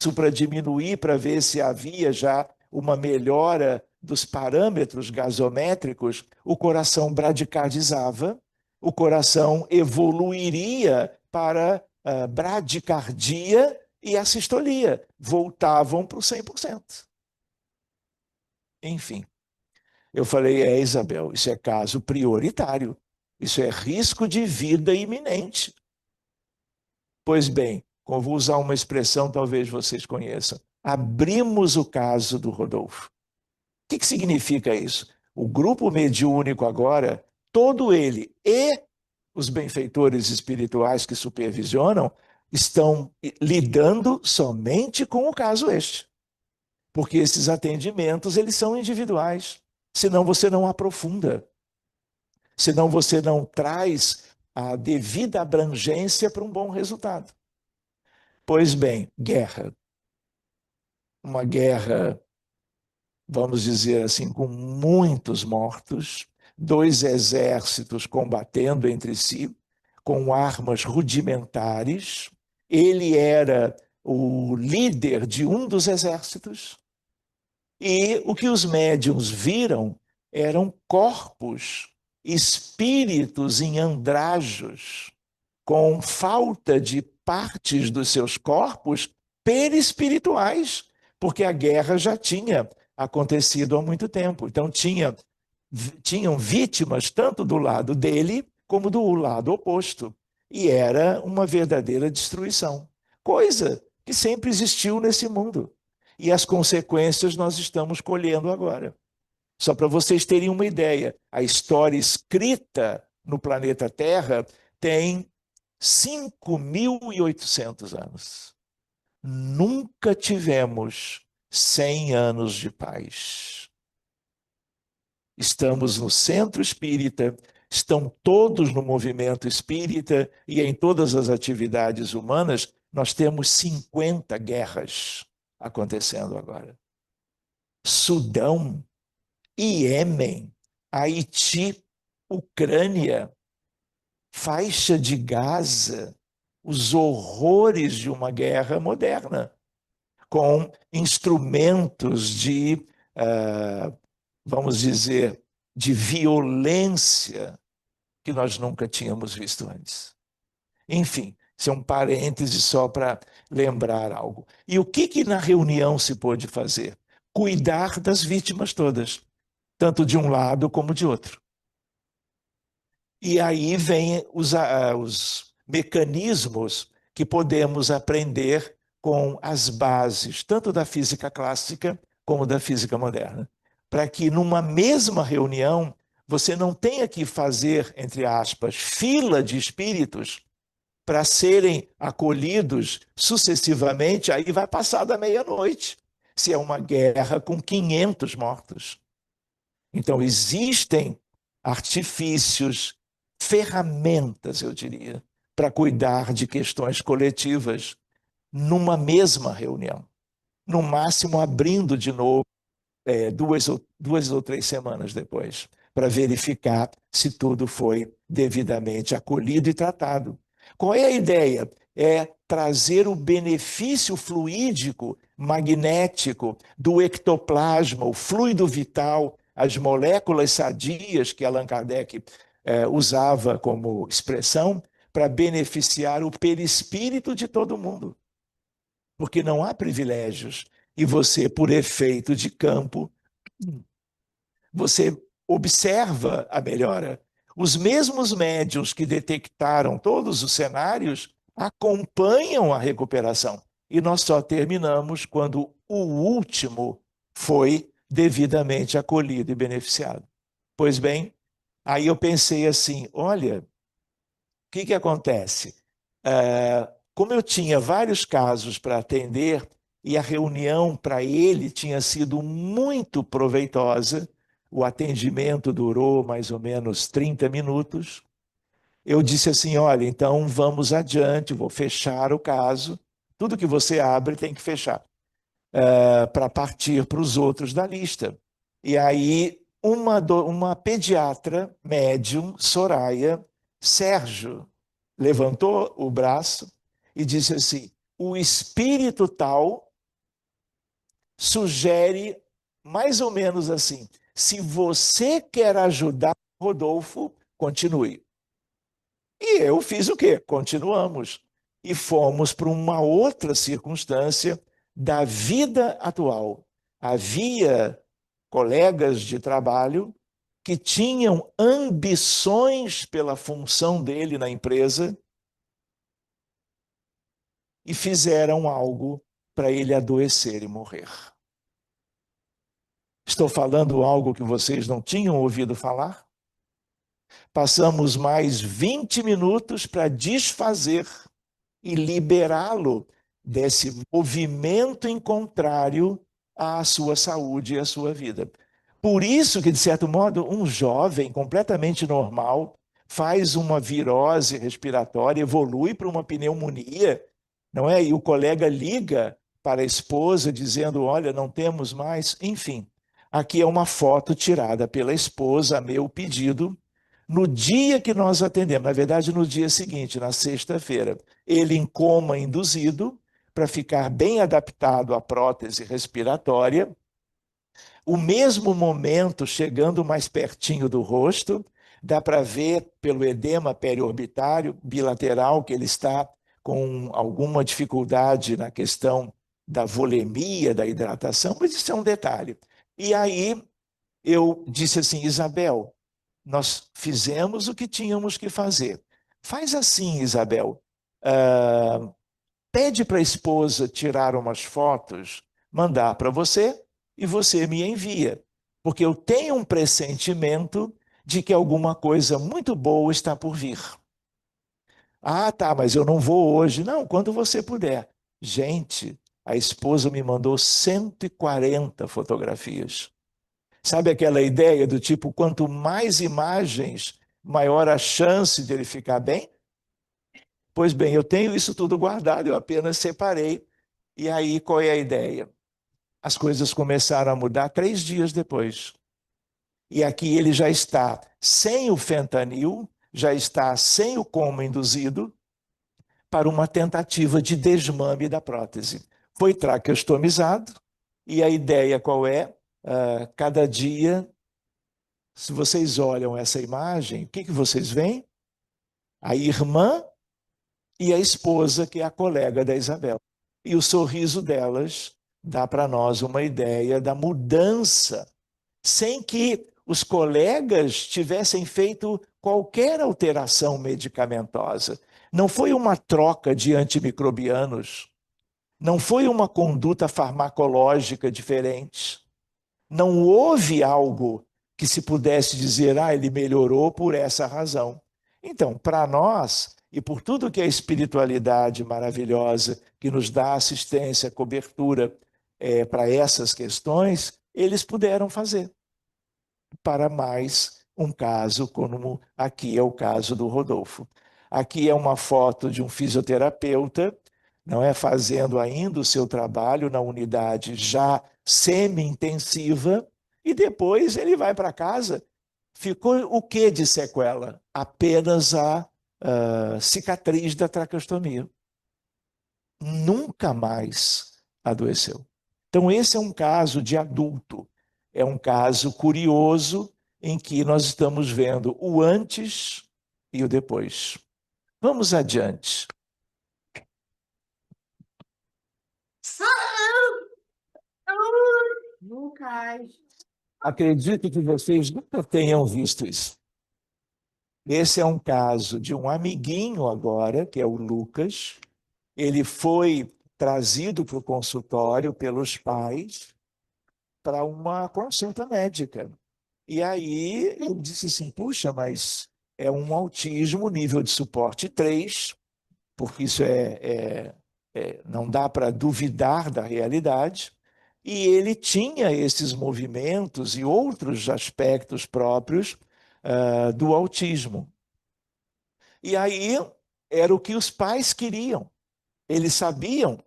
isso para diminuir, para ver se havia já uma melhora dos parâmetros gasométricos, o coração bradicardizava, o coração evoluiria para a bradicardia e a sistolia, voltavam para o 100%. Enfim, eu falei, Isabel, isso é caso prioritário, isso é risco de vida iminente. Pois bem, eu vou usar uma expressão talvez vocês conheçam. Abrimos o caso do Rodolfo. O que significa isso? O grupo mediúnico agora, todo ele e os benfeitores espirituais que supervisionam estão lidando somente com o caso este. Porque esses atendimentos, eles são individuais. Senão você não aprofunda. Senão você não traz a devida abrangência para um bom resultado. Pois bem, guerra. Uma guerra, vamos dizer assim, com muitos mortos, 2 exércitos combatendo entre si, com armas rudimentares. Ele era o líder de um dos exércitos. E o que os médiuns viram eram corpos, espíritos em andrajos, com falta de partes dos seus corpos perispirituais, porque a guerra já tinha acontecido há muito tempo. Então, tinham vítimas tanto do lado dele como do lado oposto. E era uma verdadeira destruição. Coisa que sempre existiu nesse mundo. E as consequências nós estamos colhendo agora. Só para vocês terem uma ideia, a história escrita no planeta Terra tem 5.800 anos. Nunca tivemos 100 anos de paz. Estamos no centro espírita, estão todos no movimento espírita e em todas as atividades humanas, nós temos 50 guerras acontecendo agora. Sudão, Iêmen, Haiti, Ucrânia, faixa de Gaza, os horrores de uma guerra moderna, com instrumentos de, vamos dizer, de violência que nós nunca tínhamos visto antes. Enfim, isso é um parêntese só para lembrar algo. E o que na reunião se pôde fazer? Cuidar das vítimas todas, tanto de um lado como de outro. E aí vêm os mecanismos que podemos aprender com as bases, tanto da física clássica como da física moderna, para que numa mesma reunião você não tenha que fazer, entre aspas, fila de espíritos para serem acolhidos sucessivamente, aí vai passar da meia-noite, se é uma guerra com 500 mortos. Então, existem artifícios, ferramentas, eu diria, para cuidar de questões coletivas numa mesma reunião. No máximo, abrindo de novo duas ou 3 semanas depois, para verificar se tudo foi devidamente acolhido e tratado. Qual é a ideia? É trazer o benefício fluídico, magnético do ectoplasma, o fluido vital, as moléculas sadias que Allan Kardec usava como expressão, para beneficiar o perispírito de todo mundo. Porque não há privilégios. E você, por efeito de campo, você observa a melhora. Os mesmos médiuns que detectaram todos os cenários acompanham a recuperação. E nós só terminamos quando o último foi devidamente acolhido e beneficiado. Pois bem, aí eu pensei assim, olha, o que acontece? Como eu tinha vários casos para atender e a reunião para ele tinha sido muito proveitosa, o atendimento durou mais ou menos 30 minutos, eu disse assim, olha, então vamos adiante, vou fechar o caso, tudo que você abre tem que fechar, para partir para os outros da lista. E aí uma pediatra médium, Soraya Sérgio, levantou o braço e disse assim, o espírito tal sugere mais ou menos assim, se você quer ajudar Rodolfo, continue. E eu fiz o quê? Continuamos. E fomos para uma outra circunstância da vida atual. Havia colegas de trabalho que tinham ambições pela função dele na empresa e fizeram algo para ele adoecer e morrer. Estou falando algo que vocês não tinham ouvido falar? Passamos mais 20 minutos para desfazer e liberá-lo desse movimento em contrário à sua saúde e à sua vida. Por isso que, de certo modo, um jovem completamente normal faz uma virose respiratória, evolui para uma pneumonia, não é? E o colega liga para a esposa dizendo, olha, não temos mais, enfim. Aqui é uma foto tirada pela esposa, a meu pedido, no dia que nós atendemos, na verdade, no dia seguinte, na sexta-feira, ele em coma induzido, para ficar bem adaptado à prótese respiratória, o mesmo momento, chegando mais pertinho do rosto, dá para ver pelo edema periorbitário bilateral que ele está com alguma dificuldade na questão da volemia, da hidratação, mas isso é um detalhe. E aí eu disse assim, Isabel, nós fizemos o que tínhamos que fazer. Faz assim, Isabel, pede para a esposa tirar umas fotos, mandar para você e você me envia. Porque eu tenho um pressentimento de que alguma coisa muito boa está por vir. Ah, tá, mas eu não vou hoje. Não, quando você puder. Gente, a esposa me mandou 140 fotografias. Sabe aquela ideia do tipo, quanto mais imagens, maior a chance de ele ficar bem? Pois bem, eu tenho isso tudo guardado, eu apenas separei. E aí, qual é a ideia? As coisas começaram a mudar 3 dias depois. E aqui ele já está sem o fentanil, já está sem o coma induzido, para uma tentativa de desmame da prótese. Foi traqueostomizado, e a ideia qual é? Cada dia, se vocês olham essa imagem, o que vocês veem? A irmã e a esposa, que é a colega da Isabel. E o sorriso delas dá para nós uma ideia da mudança, sem que os colegas tivessem feito qualquer alteração medicamentosa. Não foi uma troca de antimicrobianos, não foi uma conduta farmacológica diferente. Não houve algo que se pudesse dizer, ele melhorou por essa razão. Então, para nós, e por tudo que a espiritualidade maravilhosa, que nos dá assistência, cobertura para essas questões, eles puderam fazer. Para mais um caso, como aqui é o caso do Rodolfo. Aqui é uma foto de um fisioterapeuta, não é, fazendo ainda o seu trabalho na unidade já semi-intensiva, e depois ele vai para casa. Ficou o que de sequela? Apenas a cicatriz da traqueostomia. Nunca mais adoeceu. Então, esse é um caso de adulto, é um caso curioso em que nós estamos vendo o antes e o depois. Vamos adiante.
Lucas.
Acredito que vocês nunca tenham visto isso. Esse é um caso de um amiguinho agora, que é o Lucas. Ele foi trazido para o consultório pelos pais para uma consulta médica. E aí eu disse assim, puxa, mas é um autismo nível de suporte 3, porque isso não dá para duvidar da realidade. E ele tinha esses movimentos e outros aspectos próprios do autismo. E aí era o que os pais queriam. Eles sabiam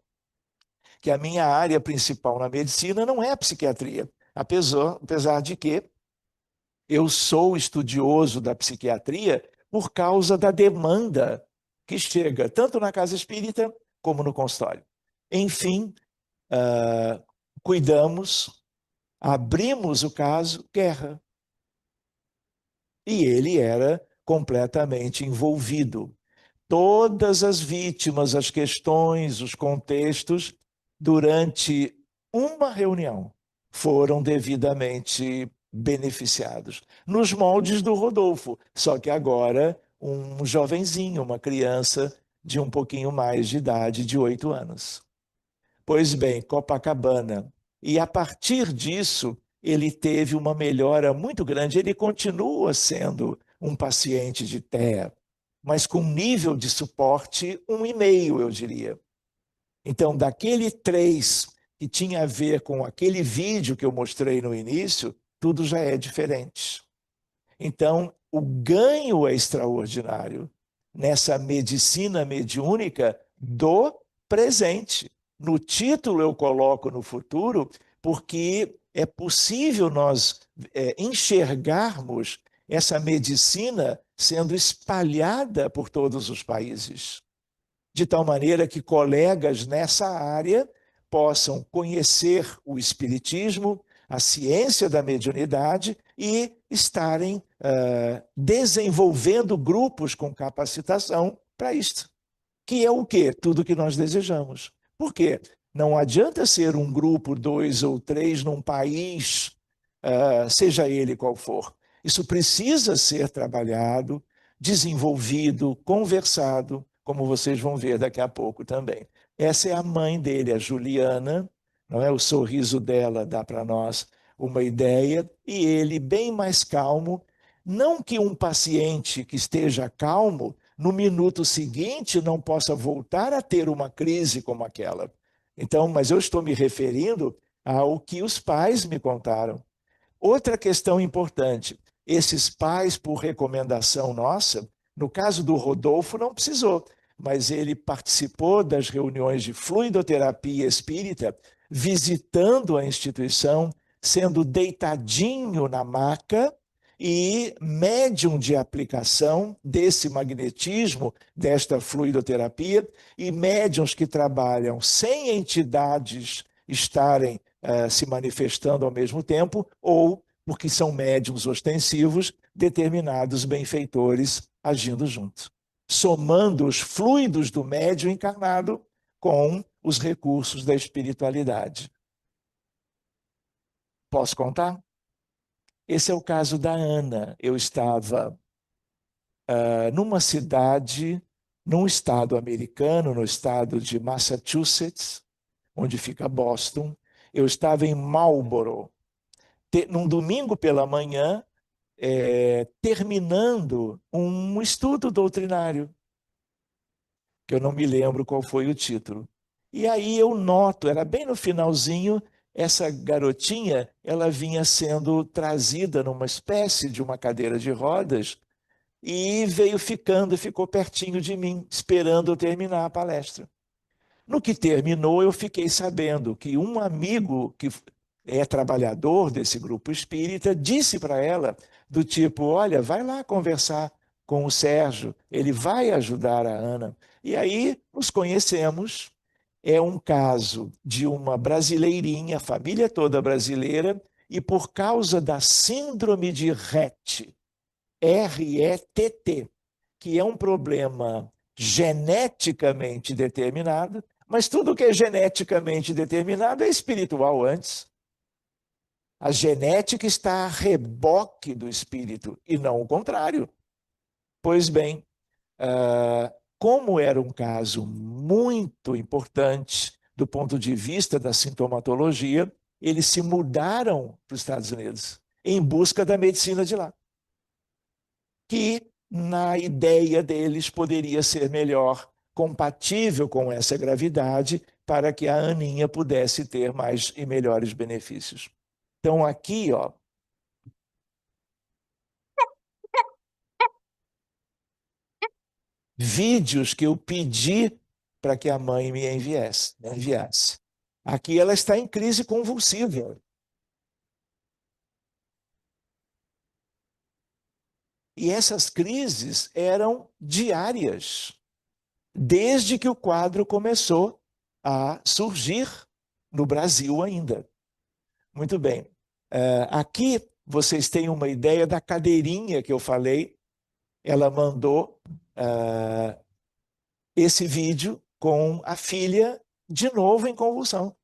que a minha área principal na medicina não é a psiquiatria, apesar de que eu sou estudioso da psiquiatria por causa da demanda que chega tanto na casa espírita como no consultório. Enfim, cuidamos, abrimos o caso, guerra. E ele era completamente envolvido. Todas as vítimas, as questões, os contextos, durante uma reunião, foram devidamente beneficiados, nos moldes do Rodolfo, só que agora um jovenzinho, uma criança de um pouquinho mais de idade, de 8 anos. Pois bem, Copacabana. E a partir disso, ele teve uma melhora muito grande. Ele continua sendo um paciente de TEA, mas com nível de suporte 1,5, eu diria. Então, daquele 3 que tinha a ver com aquele vídeo que eu mostrei no início, tudo já é diferente. Então, o ganho é extraordinário nessa medicina mediúnica do presente. No título eu coloco no futuro, porque é possível nós enxergarmos essa medicina sendo espalhada por todos os países, de tal maneira que colegas nessa área possam conhecer o espiritismo, a ciência da mediunidade e estarem desenvolvendo grupos com capacitação para isto, que é o quê? Tudo que nós desejamos. Por quê? Não adianta ser um grupo, 2 ou 3, num país, seja ele qual for. Isso precisa ser trabalhado, desenvolvido, conversado, como vocês vão ver daqui a pouco também. Essa é a mãe dele, a Juliana, não é? O sorriso dela dá para nós uma ideia, e ele bem mais calmo. Não que um paciente que esteja calmo no minuto seguinte não possa voltar a ter uma crise como aquela. Então, mas eu estou me referindo ao que os pais me contaram. Outra questão importante, esses pais, por recomendação nossa, no caso do Rodolfo, não precisou, mas ele participou das reuniões de fluidoterapia espírita, visitando a instituição, sendo deitadinho na maca e médium de aplicação desse magnetismo, desta fluidoterapia, e médiums que trabalham sem entidades estarem se manifestando ao mesmo tempo, ou porque são médiums ostensivos, determinados benfeitores agindo juntos, somando os fluidos do médium encarnado com os recursos da espiritualidade. Posso contar? Esse é o caso da Ana. Eu estava numa cidade, num estado americano, no estado de Massachusetts, onde fica Boston. Eu estava em Marlborough, num domingo pela manhã, terminando um estudo doutrinário, que eu não me lembro qual foi o título. E aí eu noto, era bem no finalzinho, essa garotinha, ela vinha sendo trazida numa espécie de uma cadeira de rodas e veio ficou pertinho de mim, esperando eu terminar a palestra. No que terminou, eu fiquei sabendo que um amigo que é trabalhador desse grupo espírita disse para ela do tipo, olha, vai lá conversar com o Sérgio, ele vai ajudar a Ana. E aí nos conhecemos. É um caso de uma brasileirinha, família toda brasileira, e por causa da síndrome de Rett, RETT, que é um problema geneticamente determinado, mas tudo que é geneticamente determinado é espiritual antes. A genética está a reboque do espírito e não o contrário. Pois bem, como era um caso muito importante do ponto de vista da sintomatologia, eles se mudaram para os Estados Unidos em busca da medicina de lá, que na ideia deles poderia ser melhor, compatível com essa gravidade, para que a Aninha pudesse ter mais e melhores benefícios. Então aqui, ó, vídeos que eu pedi para que a mãe me enviasse. Aqui ela está em crise convulsiva. E essas crises eram diárias, desde que o quadro começou a surgir no Brasil ainda. Muito bem. Aqui vocês têm uma ideia da cadeirinha que eu falei. Ela mandou esse vídeo com a filha de novo em convulsão.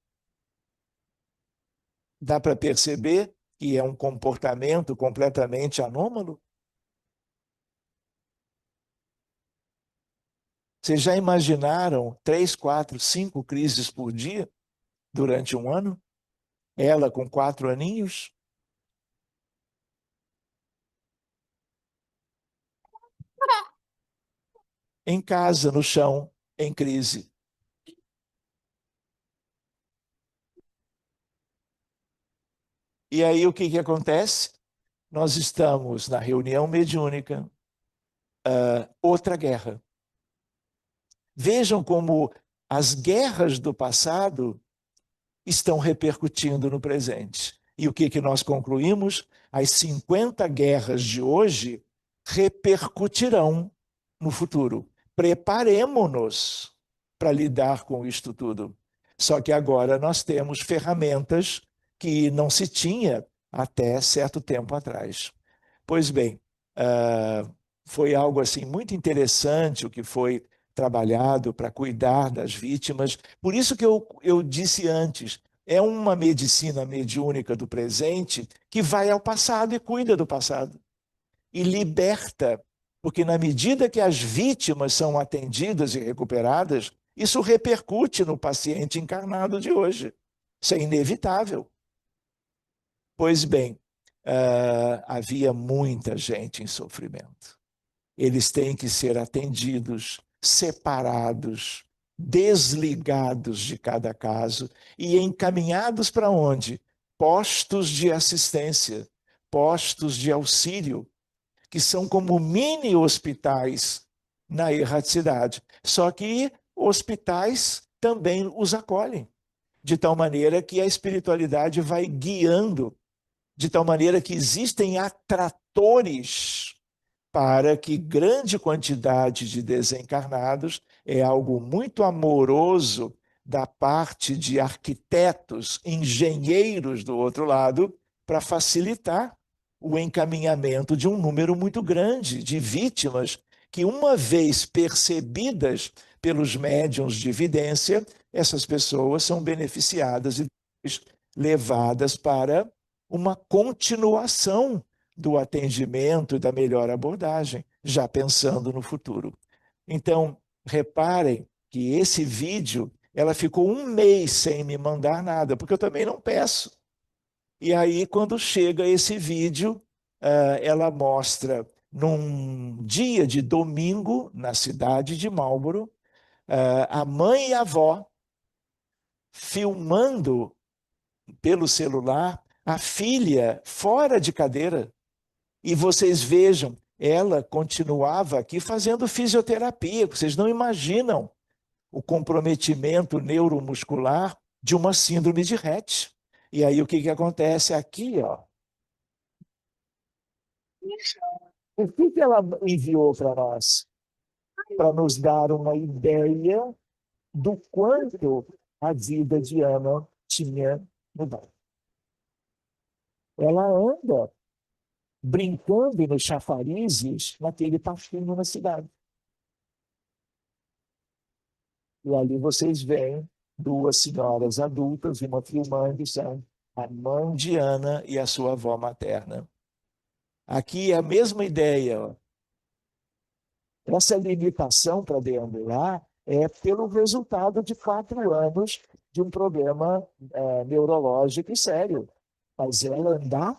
Dá para perceber que é um comportamento completamente anômalo? Vocês já imaginaram 3, 4, 5 crises por dia durante um ano? Ela com 4 aninhos? Em casa, no chão, em crise. E aí o que acontece? Nós estamos na reunião mediúnica, outra guerra. Vejam como as guerras do passado estão repercutindo no presente. E o que nós concluímos? As 50 guerras de hoje repercutirão no futuro. Preparemo-nos para lidar com isto tudo. Só que agora nós temos ferramentas que não se tinha até certo tempo atrás. Pois bem, foi algo assim muito interessante o que foi trabalhado para cuidar das vítimas. Por isso que eu disse antes, é uma medicina mediúnica do presente que vai ao passado e cuida do passado. E liberta, porque na medida que as vítimas são atendidas e recuperadas, isso repercute no paciente encarnado de hoje. Isso é inevitável. Pois bem, havia muita gente em sofrimento. eles têm que ser atendidos, separados, desligados de cada caso e encaminhados para onde? Postos de assistência, postos de auxílio, que são como mini hospitais na erraticidade. Só que hospitais também os acolhem, de tal maneira que a espiritualidade vai guiando, de tal maneira que existem atratores para que grande quantidade de desencarnados é algo muito amoroso da parte de arquitetos, engenheiros do outro lado, para facilitar o encaminhamento de um número muito grande de vítimas que, uma vez percebidas pelos médiuns de vidência, essas pessoas são beneficiadas e levadas para uma continuação do atendimento e da melhor abordagem, já pensando no futuro. Então, reparem que esse vídeo, ela ficou um mês sem me mandar nada, porque eu também não peço. E aí, quando chega esse vídeo, ela mostra num dia de domingo, na cidade de Marlborough, a mãe e a avó filmando pelo celular a filha fora de cadeira. E vocês vejam, ela continuava aqui fazendo fisioterapia. Vocês não imaginam o comprometimento neuromuscular de uma síndrome de Rett. E aí o que acontece aqui, ó? O que ela enviou para nós? Para nos dar uma ideia do quanto a vida de Ana tinha mudado. Ela anda brincando nos chafarizes naquele parquinho na cidade. E ali vocês veem duas senhoras adultas, uma filmando, são a mãe de Ana e a sua avó materna. Aqui é a mesma ideia. Ó. Essa limitação para deambular é pelo resultado de 4 anos de um problema neurológico sério. Mas ela andar,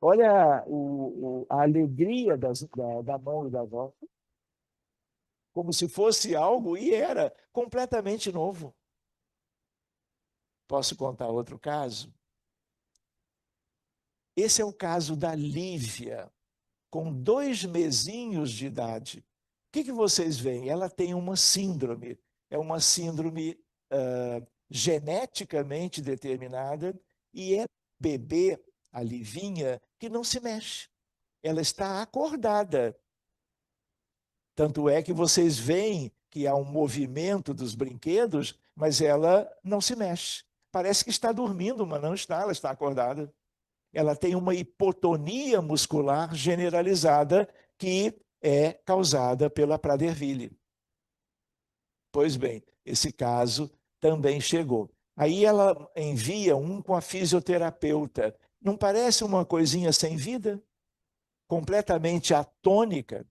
olha a alegria da mãe e da avó, como se fosse algo, e era completamente novo. Posso contar outro caso? Esse é o caso da Lívia, com 2 mesinhos de idade. O que vocês veem? Ela tem uma síndrome. É uma síndrome geneticamente determinada e é bebê, a Livinha, que não se mexe. Ela está acordada. Tanto é que vocês veem que há um movimento dos brinquedos, mas ela não se mexe. Parece que está dormindo, mas não está, ela está acordada. Ela tem uma hipotonia muscular generalizada que é causada pela Prader-Willi. Pois bem, esse caso também chegou. Aí ela envia um com a fisioterapeuta. Não parece uma coisinha sem vida? Completamente atônica?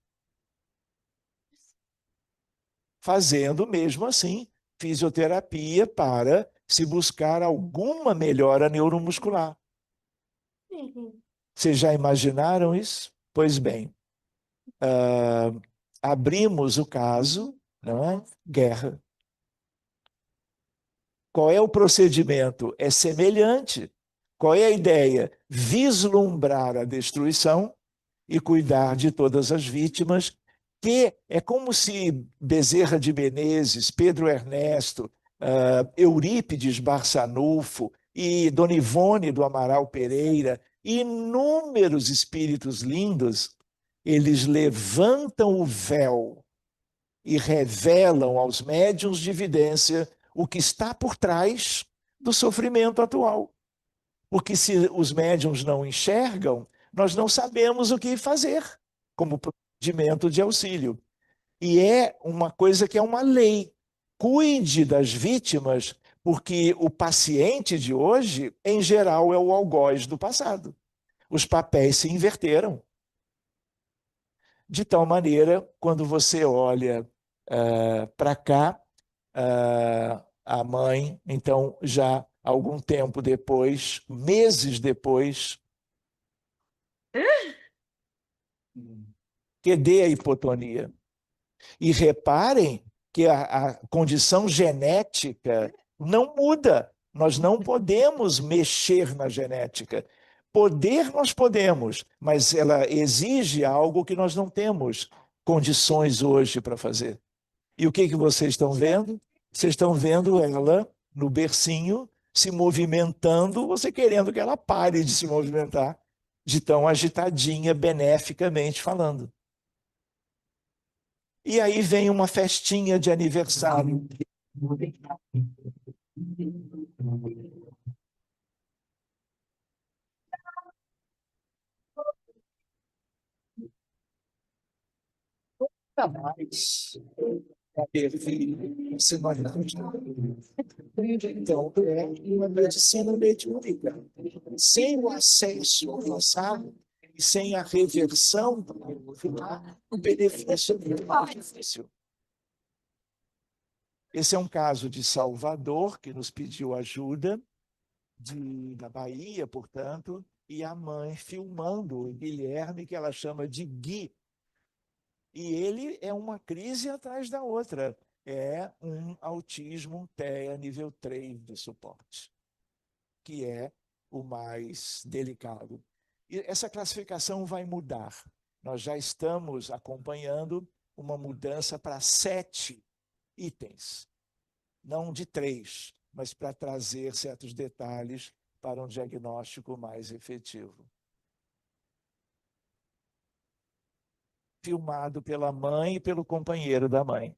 Fazendo mesmo assim fisioterapia para se buscar alguma melhora neuromuscular. Vocês já imaginaram isso? Pois bem, abrimos o caso, não é? Guerra. Qual é o procedimento? É semelhante. Qual é a ideia? Vislumbrar a destruição e cuidar de todas as vítimas, que é como se Bezerra de Menezes, Pedro Ernesto, Eurípides Barçanufo e Dona Ivone do Amaral Pereira, inúmeros espíritos lindos, eles levantam o véu e revelam aos médiuns de vidência o que está por trás do sofrimento atual. Porque se os médiuns não enxergam, nós não sabemos o que fazer como procedimento de auxílio. E é uma coisa que é uma lei. Cuide das vítimas, porque o paciente de hoje, em geral, é o algoz do passado. Os papéis se inverteram. De tal maneira, quando você olha para cá, a mãe, então, já algum tempo depois, meses depois, que dê a hipotonia. E reparem que a condição genética não muda. Nós não podemos mexer na genética. Poder nós podemos, mas ela exige algo que nós não temos condições hoje para fazer. E o que vocês estão vendo? Vocês estão vendo ela no bercinho, se movimentando, você querendo que ela pare de se movimentar, de tão agitadinha, beneficamente falando. E aí vem uma festinha de aniversário. Nunca mais teve semana. Então, é uma medicina mediúnica. Sem o acesso ao passado e sem a reversão o benefício é mais difícil. Esse é um caso de Salvador, que nos pediu ajuda, da Bahia, portanto, e a mãe filmando o Guilherme, que ela chama de Gui. E ele é uma crise atrás da outra. É um autismo TEA nível 3 de suporte, que é o mais delicado. E essa classificação vai mudar. Nós já estamos acompanhando uma mudança para 7 itens, não de 3, mas para trazer certos detalhes para um diagnóstico mais efetivo. Filmado pela mãe e pelo companheiro da mãe.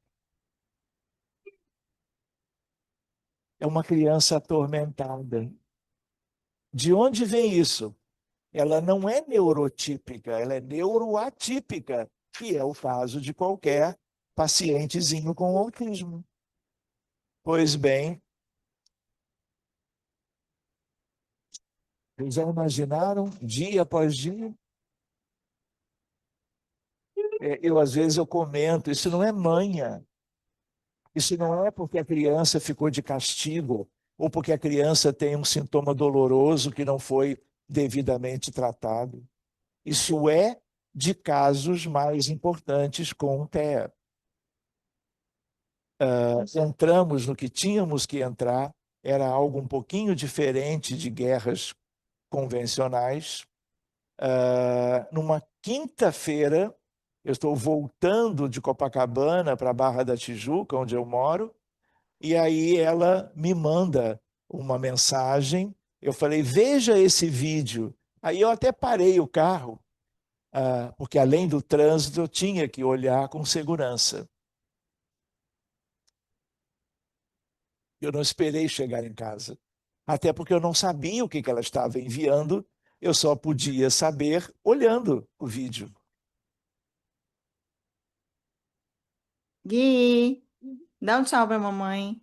É uma criança atormentada. De onde vem isso? Ela não é neurotípica, ela é neuroatípica, que é o caso de qualquer pacientezinho com autismo. Pois bem, vocês já imaginaram, dia após dia? Às vezes, eu comento, isso não é manha. Isso não é porque a criança ficou de castigo ou porque a criança tem um sintoma doloroso que não foi devidamente tratado. Isso é de casos mais importantes com o TEA. Entramos no que tínhamos que entrar, era algo um pouquinho diferente de guerras convencionais. Numa quinta-feira, eu estou voltando de Copacabana para a Barra da Tijuca, onde eu moro, e aí ela me manda uma mensagem. Eu falei, veja esse vídeo. Aí eu até parei o carro, porque além do trânsito eu tinha que olhar com segurança. Eu não esperei chegar em casa, até porque eu não sabia o que ela estava enviando, eu só podia saber olhando o vídeo.
Gui, dá um tchau pra mamãe.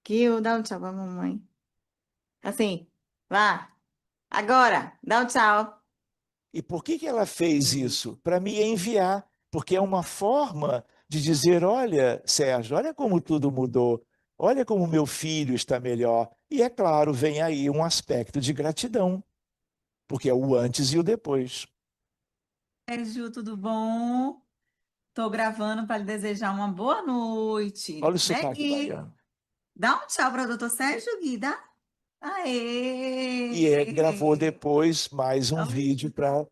Gui, dá um tchau pra mamãe. Assim, vá. Agora, dá um tchau.
E por que ela fez isso? Para me enviar, porque é uma forma de dizer, olha, Sérgio, olha como tudo mudou, olha como meu filho está melhor. E é claro, vem aí um aspecto de gratidão, porque é o antes e o depois.
Sérgio, tudo bom? Tô gravando para lhe desejar uma boa noite.
Olha o
Né,
sotaque
Gui?
baiano.
Dá um tchau para o doutor Sérgio, Gui, dá?
E
Aê!
gravou depois mais um
Então,
vídeo para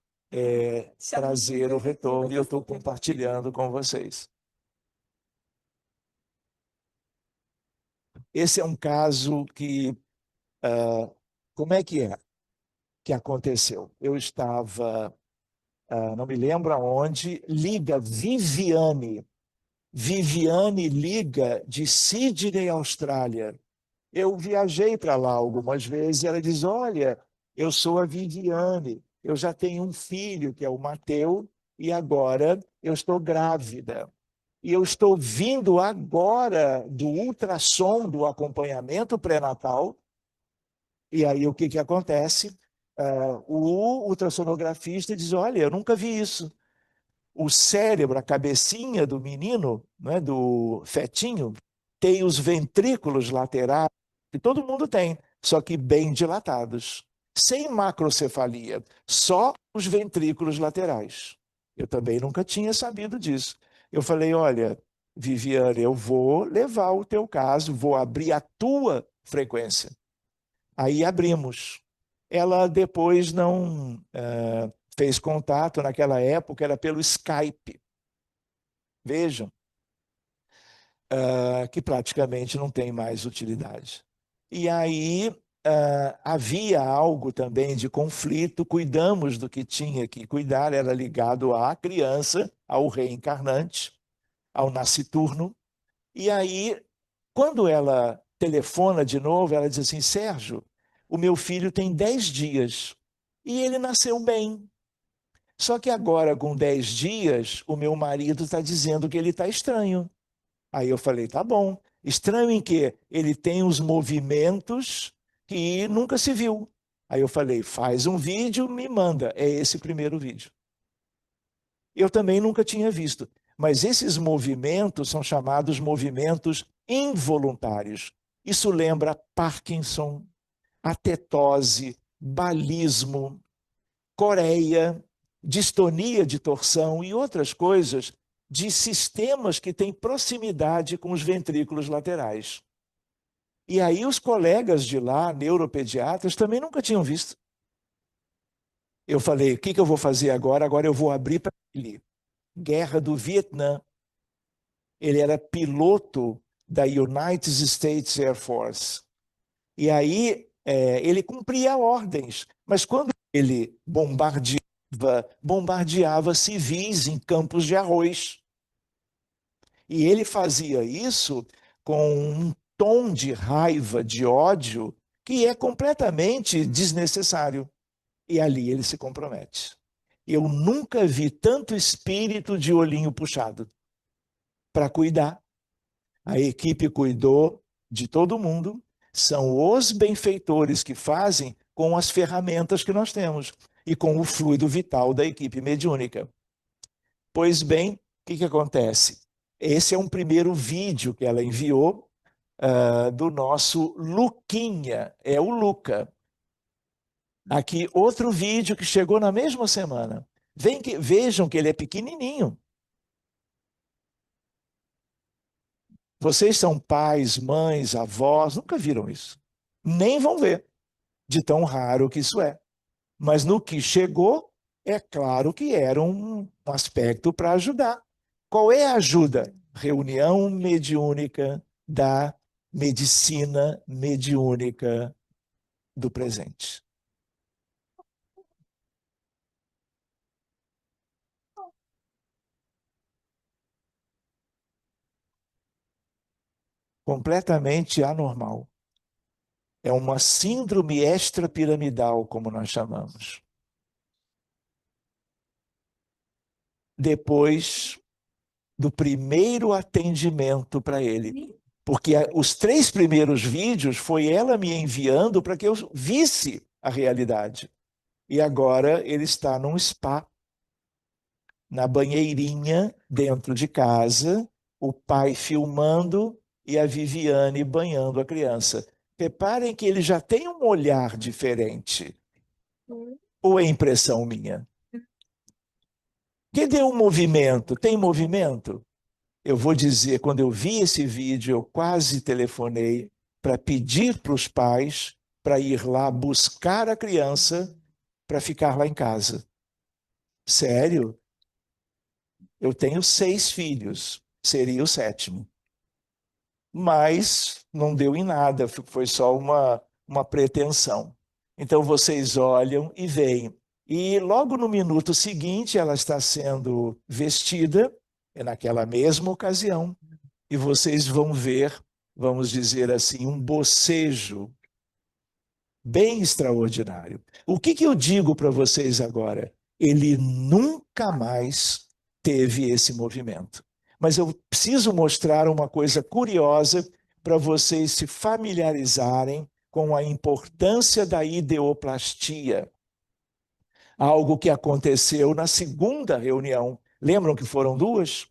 tchau.
trazer o retorno, e eu estou compartilhando com vocês. Esse é um caso que, como é que aconteceu? Eu estava, não me lembro aonde, liga Viviane. Viviane liga de Sydney, Austrália. Eu viajei para lá algumas vezes e ela diz, olha, eu sou a Viviane, eu já tenho um filho, que é o Mateu, e agora eu estou grávida. E eu estou vindo agora do ultrassom, do acompanhamento pré-natal. E aí o que acontece? O ultrassonografista diz, olha, eu nunca vi isso. O cérebro, a cabecinha do menino, né, do fetinho, tem os ventrículos laterais, que todo mundo tem, só que bem dilatados, sem macrocefalia, só os ventrículos laterais. Eu também nunca tinha sabido disso. Eu falei, olha, Viviane, eu vou levar o teu caso, vou abrir a tua frequência. Aí abrimos. Ela depois não fez contato, naquela época era pelo Skype. Vejam, que praticamente não tem mais utilidade. E aí havia algo também de conflito, cuidamos do que tinha que cuidar, era ligado à criança, ao reencarnante, ao nasciturno. E aí, quando ela telefona de novo, ela diz assim, Sérgio, o meu filho tem 10 dias e ele nasceu bem. Só que agora, com 10 dias, o meu marido está dizendo que ele está estranho. Aí eu falei, tá bom. Estranho em que ele tem os movimentos que nunca se viu. Aí eu falei, faz um vídeo, me manda. É esse primeiro vídeo. Eu também nunca tinha visto. Mas esses movimentos são chamados movimentos involuntários. Isso lembra Parkinson, atetose, balismo, coreia, distonia de torção e outras coisas de sistemas que têm proximidade com os ventrículos laterais. E aí os colegas de lá, neuropediatras, também nunca tinham visto. Eu falei, o que eu vou fazer agora? Agora eu vou abrir para ele. Guerra do Vietnã. Ele era piloto da United States Air Force. E aí ele cumpria ordens, mas quando ele bombardeava civis em campos de arroz. E ele fazia isso com um tom de raiva, de ódio, que é completamente desnecessário. E ali ele se compromete. Eu nunca vi tanto espírito de olhinho puxado para cuidar. A equipe cuidou de todo mundo. São os benfeitores que fazem com as ferramentas que nós temos e com o fluido vital da equipe mediúnica. Pois bem, o que acontece? Esse é um primeiro vídeo que ela enviou do nosso Luquinha, é o Luca. Aqui, outro vídeo que chegou na mesma semana. Vejam que ele é pequenininho. Vocês são pais, mães, avós, nunca viram isso. Nem vão ver, de tão raro que isso é. Mas no que chegou, é claro que era um aspecto para ajudar. Qual é a ajuda? Reunião mediúnica da medicina mediúnica do presente. Completamente anormal. É uma síndrome extrapiramidal, como nós chamamos. Depois do primeiro atendimento para ele. Porque os 3 primeiros vídeos foi ela me enviando para que eu visse a realidade. E agora ele está num spa, na banheirinha, dentro de casa, o pai filmando e a Viviane banhando a criança. Reparem que ele já tem um olhar diferente. Ou é impressão minha? Cadê o movimento? Tem movimento? Eu vou dizer, quando eu vi esse vídeo, eu quase telefonei para pedir para os pais para ir lá buscar a criança para ficar lá em casa. Sério? Eu tenho 6 filhos, seria o 7º. Mas não deu em nada, foi só uma pretensão. Então vocês olham e veem. E logo no minuto seguinte, ela está sendo vestida, naquela mesma ocasião, e vocês vão ver, vamos dizer assim, um bocejo bem extraordinário. O que eu digo para vocês agora? Ele nunca mais teve esse movimento. Mas eu preciso mostrar uma coisa curiosa para vocês se familiarizarem com a importância da ideoplastia. Algo que aconteceu na segunda reunião. Lembram que foram 2?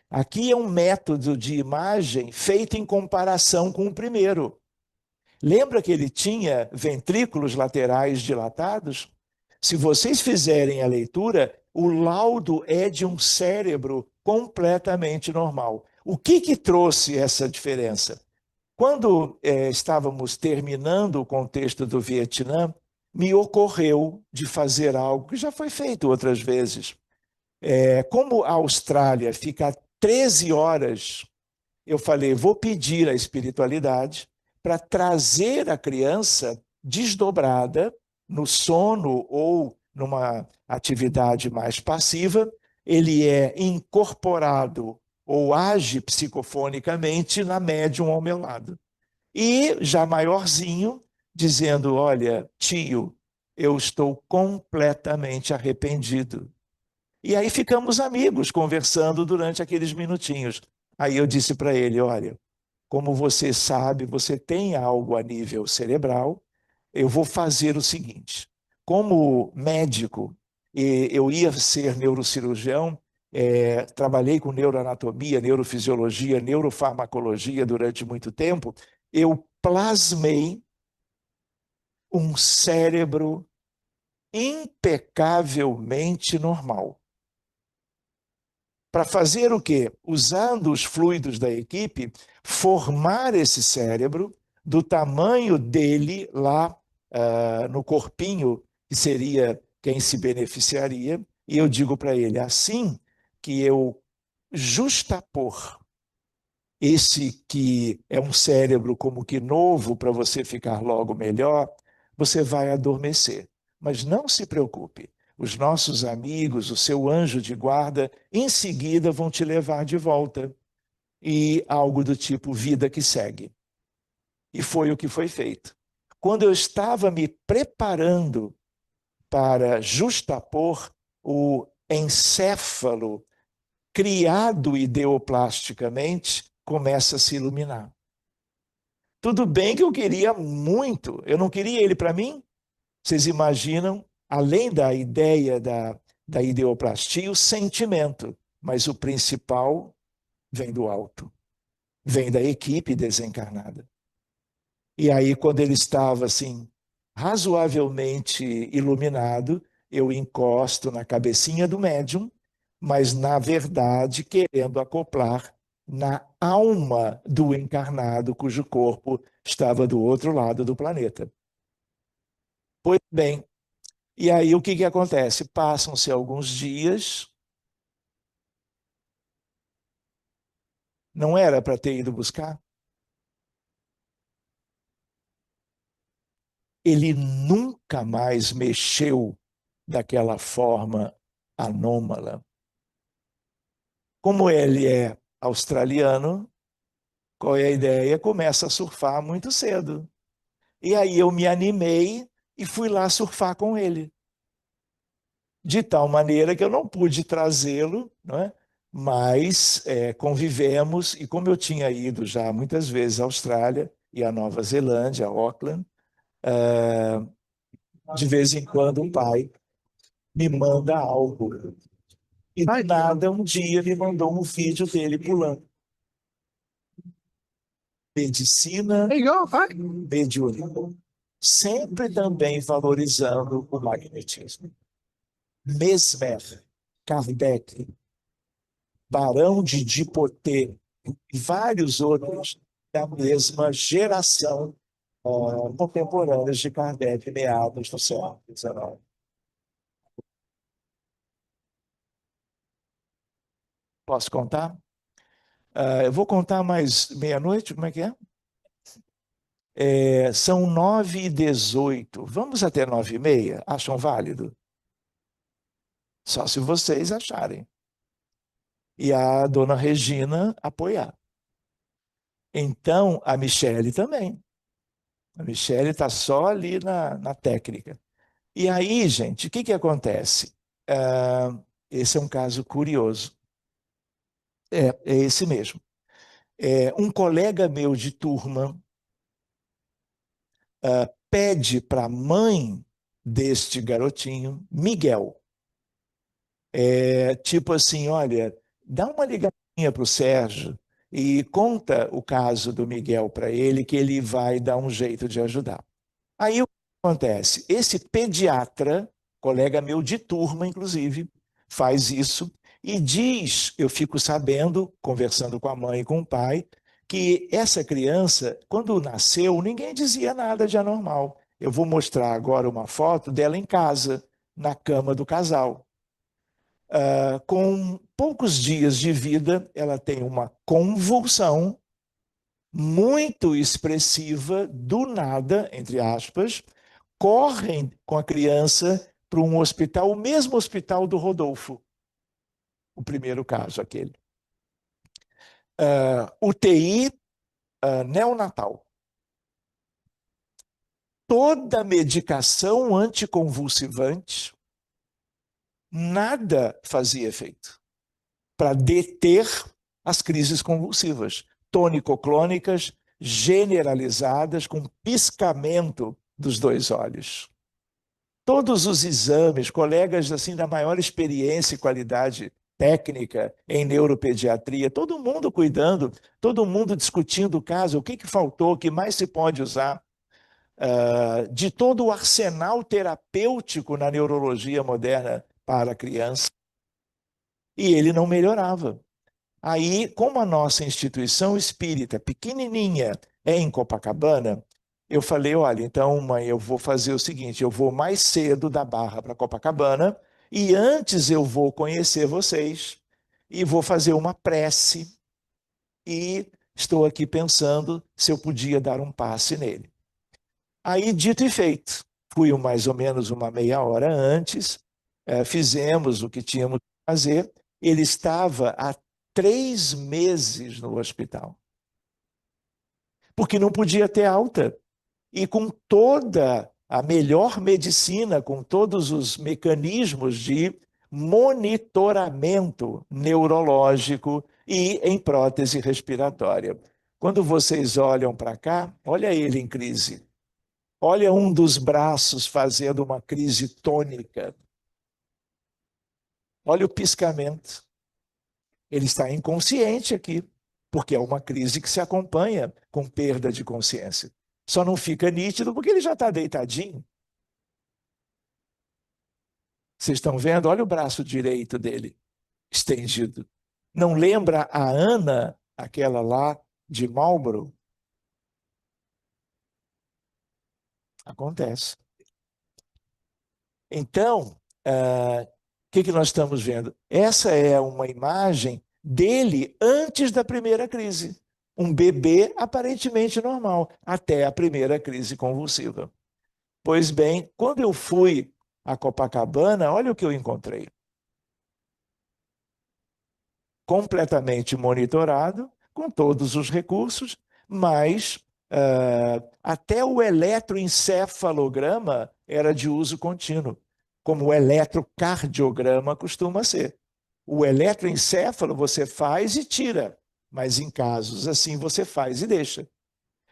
Aqui é um método de imagem feito em comparação com o primeiro. Lembra que ele tinha ventrículos laterais dilatados? Se vocês fizerem a leitura, o laudo é de um cérebro completamente normal. O que trouxe essa diferença? Quando estávamos terminando o contexto do Vietnã, me ocorreu de fazer algo que já foi feito outras vezes. Como a Austrália fica a 13 horas, eu falei, vou pedir à espiritualidade para trazer a criança desdobrada no sono ou numa atividade mais passiva, ele é incorporado ou age psicofonicamente na médium ao meu lado. E já maiorzinho, dizendo, olha, tio, eu estou completamente arrependido. E aí ficamos amigos, conversando durante aqueles minutinhos. Aí eu disse para ele, olha, como você sabe, você tem algo a nível cerebral, eu vou fazer o seguinte, como médico, eu ia ser neurocirurgião, trabalhei com neuroanatomia, neurofisiologia, neurofarmacologia durante muito tempo, eu plasmei um cérebro impecavelmente normal. Para fazer o quê? Usando os fluidos da equipe, formar esse cérebro do tamanho dele lá no corpinho, que seria quem se beneficiaria, e eu digo para ele, assim que eu justapor esse que é um cérebro como que novo para você ficar logo melhor, você vai adormecer. Mas não se preocupe, os nossos amigos, o seu anjo de guarda, em seguida vão te levar de volta. E algo do tipo vida que segue. E foi o que foi feito. Quando eu estava me preparando para justapor o encéfalo criado ideoplasticamente, começa a se iluminar. Tudo bem que eu queria muito, eu não queria ele para mim. Vocês imaginam, além da ideia da ideoplastia, o sentimento, mas o principal vem do alto, vem da equipe desencarnada. E aí, quando ele estava assim, razoavelmente iluminado, eu encosto na cabecinha do médium, mas, na verdade, querendo acoplar na alma do encarnado, cujo corpo estava do outro lado do planeta. Pois bem, e aí o que acontece? Passam-se alguns dias, não era para ter ido buscar? Ele nunca mais mexeu daquela forma anômala. Como ele é australiano, qual é a ideia? Começa a surfar muito cedo. E aí eu me animei e fui lá surfar com ele. De tal maneira que eu não pude trazê-lo, não é? Mas convivemos, e como eu tinha ido já muitas vezes à Austrália e à Nova Zelândia, a Auckland, de vez em quando o pai me manda algo. E do nada, um dia me mandou um vídeo dele pulando. Medicina mediúnica, sempre também valorizando o magnetismo. Mesmer, Kardec, Barão de Dipotê e vários outros da mesma geração contemporâneos de Kardec, meados do século XIX. Posso contar? Eu vou contar mais meia-noite, como é que é? São 9h18. Vamos até 9h30? Acham válido? Só se vocês acharem. E a dona Regina apoiar. Então, a Michele também. A Michele está só ali na técnica. E aí, gente, o que acontece? Esse é um caso curioso. É esse mesmo. Um colega meu de turma pede para a mãe deste garotinho, Miguel, tipo assim, olha, dá uma ligadinha para o Sérgio e conta o caso do Miguel para ele, que ele vai dar um jeito de ajudar. Aí o que acontece? Esse pediatra, colega meu de turma, inclusive, faz isso e diz, eu fico sabendo, conversando com a mãe e com o pai, que essa criança, quando nasceu, ninguém dizia nada de anormal. Eu vou mostrar agora uma foto dela em casa, na cama do casal. Com poucos dias de vida, ela tem uma convulsão muito expressiva, do nada, entre aspas, correm com a criança para um hospital, o mesmo hospital do Rodolfo, o primeiro caso, aquele. UTI neonatal. Toda medicação anticonvulsivante, nada fazia efeito para deter as crises convulsivas, tônico-clônicas generalizadas com piscamento dos dois olhos. Todos os exames, colegas assim da maior experiência e qualidade técnica em neuropediatria, todo mundo cuidando, todo mundo discutindo o caso, o que faltou, o que mais se pode usar. De todo o arsenal terapêutico na neurologia moderna para a criança. E ele não melhorava. Aí, como a nossa instituição espírita, pequenininha, é em Copacabana, eu falei, olha, então, mãe, eu vou fazer o seguinte, eu vou mais cedo da Barra para Copacabana e antes eu vou conhecer vocês e vou fazer uma prece e estou aqui pensando se eu podia dar um passe nele. Aí, dito e feito, fui mais ou menos uma meia hora antes, fizemos o que tínhamos que fazer, ele estava há 3 meses no hospital, porque não podia ter alta. E com toda a melhor medicina, com todos os mecanismos de monitoramento neurológico e em prótese respiratória. Quando vocês olham para cá, olha ele em crise. Olha um dos braços fazendo uma crise tônica. Olha o piscamento. Ele está inconsciente aqui, porque é uma crise que se acompanha com perda de consciência. Só não fica nítido porque ele já está deitadinho. Vocês estão vendo? Olha o braço direito dele, estendido. Não lembra a Ana, aquela lá de Marlborough? Acontece. Então, o que nós estamos vendo? Essa é uma imagem dele antes da primeira crise. Um bebê aparentemente normal, até a primeira crise convulsiva. Pois bem, quando eu fui a Copacabana, olha o que eu encontrei. Completamente monitorado, com todos os recursos, mas até o eletroencefalograma era de uso contínuo, como o eletrocardiograma costuma ser. O eletroencefalo você faz e tira, mas em casos assim você faz e deixa,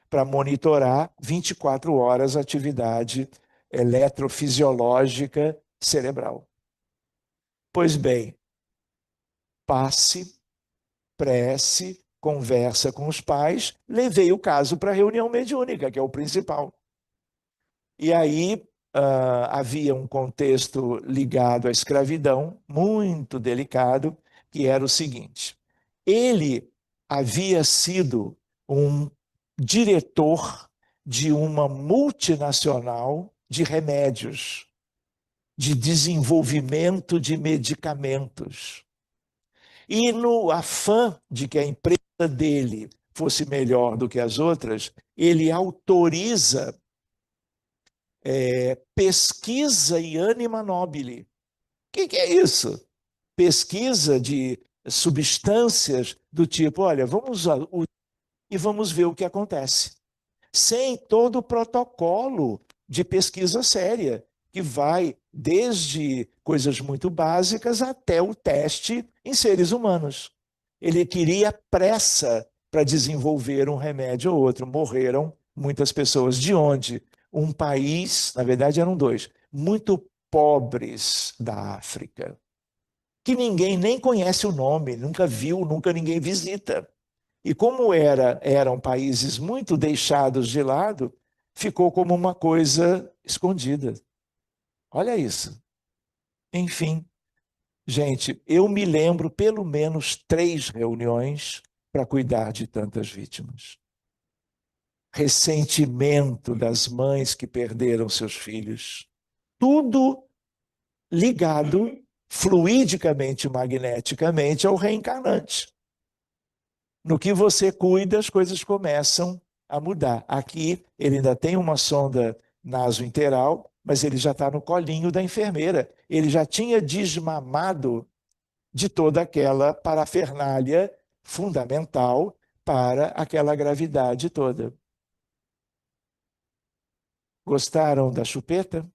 para monitorar 24 horas a atividade eletrofisiológica cerebral. Pois bem, passe, prece, conversa com os pais, levei o caso para a reunião mediúnica, que é o principal. E aí havia um contexto ligado à escravidão, muito delicado, que era o seguinte: ele havia sido um diretor de uma multinacional de remédios, de desenvolvimento de medicamentos. E no afã de que a empresa dele fosse melhor do que as outras, ele autoriza pesquisa em anima nobile. O que é isso? Pesquisa de substâncias do tipo, olha, vamos usar e vamos ver o que acontece. Sem todo o protocolo de pesquisa séria, que vai desde coisas muito básicas até o teste em seres humanos. Ele queria pressa para desenvolver um remédio ou outro. Morreram muitas pessoas. De onde? Um país, na verdade eram 2, muito pobres da África, que ninguém nem conhece o nome, nunca viu, nunca ninguém visita. E como eram países muito deixados de lado, ficou como uma coisa escondida. Olha isso. Enfim, Gente, eu me lembro pelo menos 3 reuniões para cuidar de tantas vítimas. Ressentimento das mães que perderam seus filhos. Tudo ligado fluidicamente, magneticamente ao reencarnante. No que você cuida, as coisas começam a mudar. Aqui, ele ainda tem uma sonda nasointeral, mas ele já está no colinho da enfermeira. Ele já tinha desmamado de toda aquela parafernália fundamental para aquela gravidade toda. Gostaram da chupeta?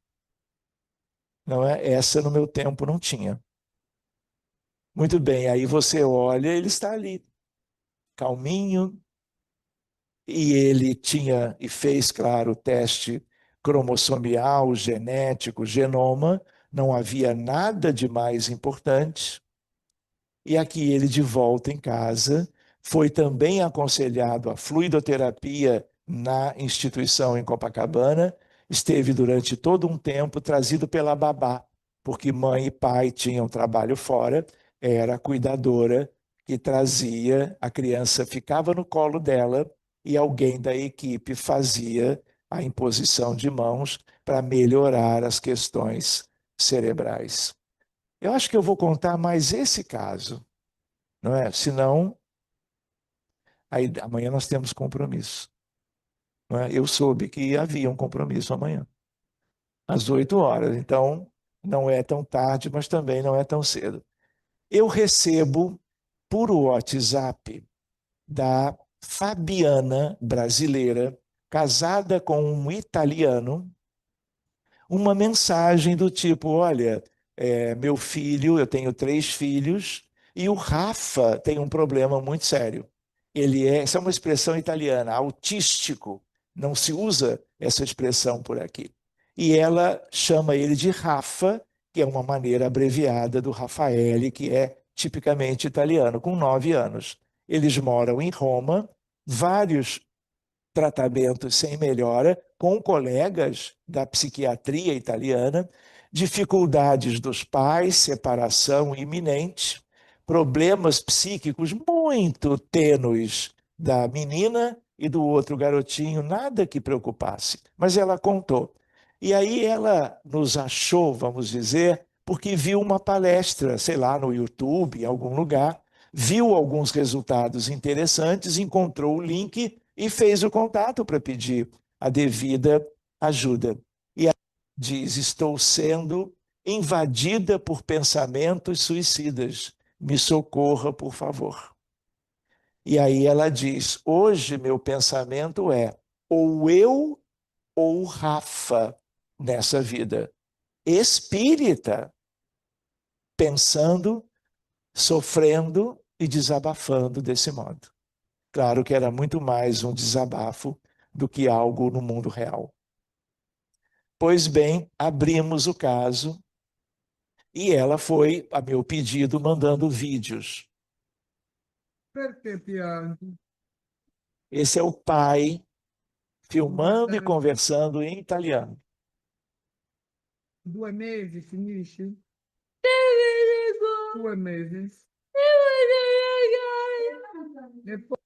Não é? Essa no meu tempo não tinha. Muito bem, aí você olha, ele está ali, calminho, e ele tinha e fez, claro, o teste cromossomial, genético, genoma, não havia nada de mais importante. E aqui ele de volta em casa, foi também aconselhado a fluidoterapia na instituição em Copacabana, esteve durante todo um tempo trazido pela babá, porque mãe e pai tinham trabalho fora, era a cuidadora que trazia, a criança ficava no colo dela e alguém da equipe fazia a imposição de mãos para melhorar as questões cerebrais. Eu acho que eu vou contar mais esse caso, não é? Senão, aí amanhã nós temos compromisso. Não é? Eu soube que havia um compromisso amanhã, às 8 horas. Então, não é tão tarde, mas também não é tão cedo. Eu recebo por WhatsApp da Fabiana, brasileira, casada com um italiano, uma mensagem do tipo: olha, meu filho, eu tenho 3 filhos, e o Rafa tem um problema muito sério. Essa é uma expressão italiana, autístico, não se usa essa expressão por aqui. E ela chama ele de Rafa, que é uma maneira abreviada do Raffaele, que é tipicamente italiano, com 9 anos. Eles moram em Roma, vários tratamentos sem melhora, com colegas da psiquiatria italiana, dificuldades dos pais, separação iminente, problemas psíquicos muito tênues da menina e do outro garotinho, nada que preocupasse. Mas ela contou. E aí ela nos achou, vamos dizer, porque viu uma palestra, sei lá, no YouTube, em algum lugar, viu alguns resultados interessantes, encontrou o link e fez o contato para pedir a devida ajuda. E ela diz: estou sendo invadida por pensamentos suicidas. Me socorra, por favor. E aí ela diz: hoje meu pensamento é ou eu ou Rafa nessa vida. Espírita, pensando, sofrendo e desabafando desse modo. Claro que era muito mais um desabafo do que algo no mundo real. Pois bem, abrimos o caso e ela foi, a meu pedido, mandando vídeos.
Perché piangi?
Esse é o pai filmando e conversando em italiano.
2 mesi finisci? 2 mesi. E poi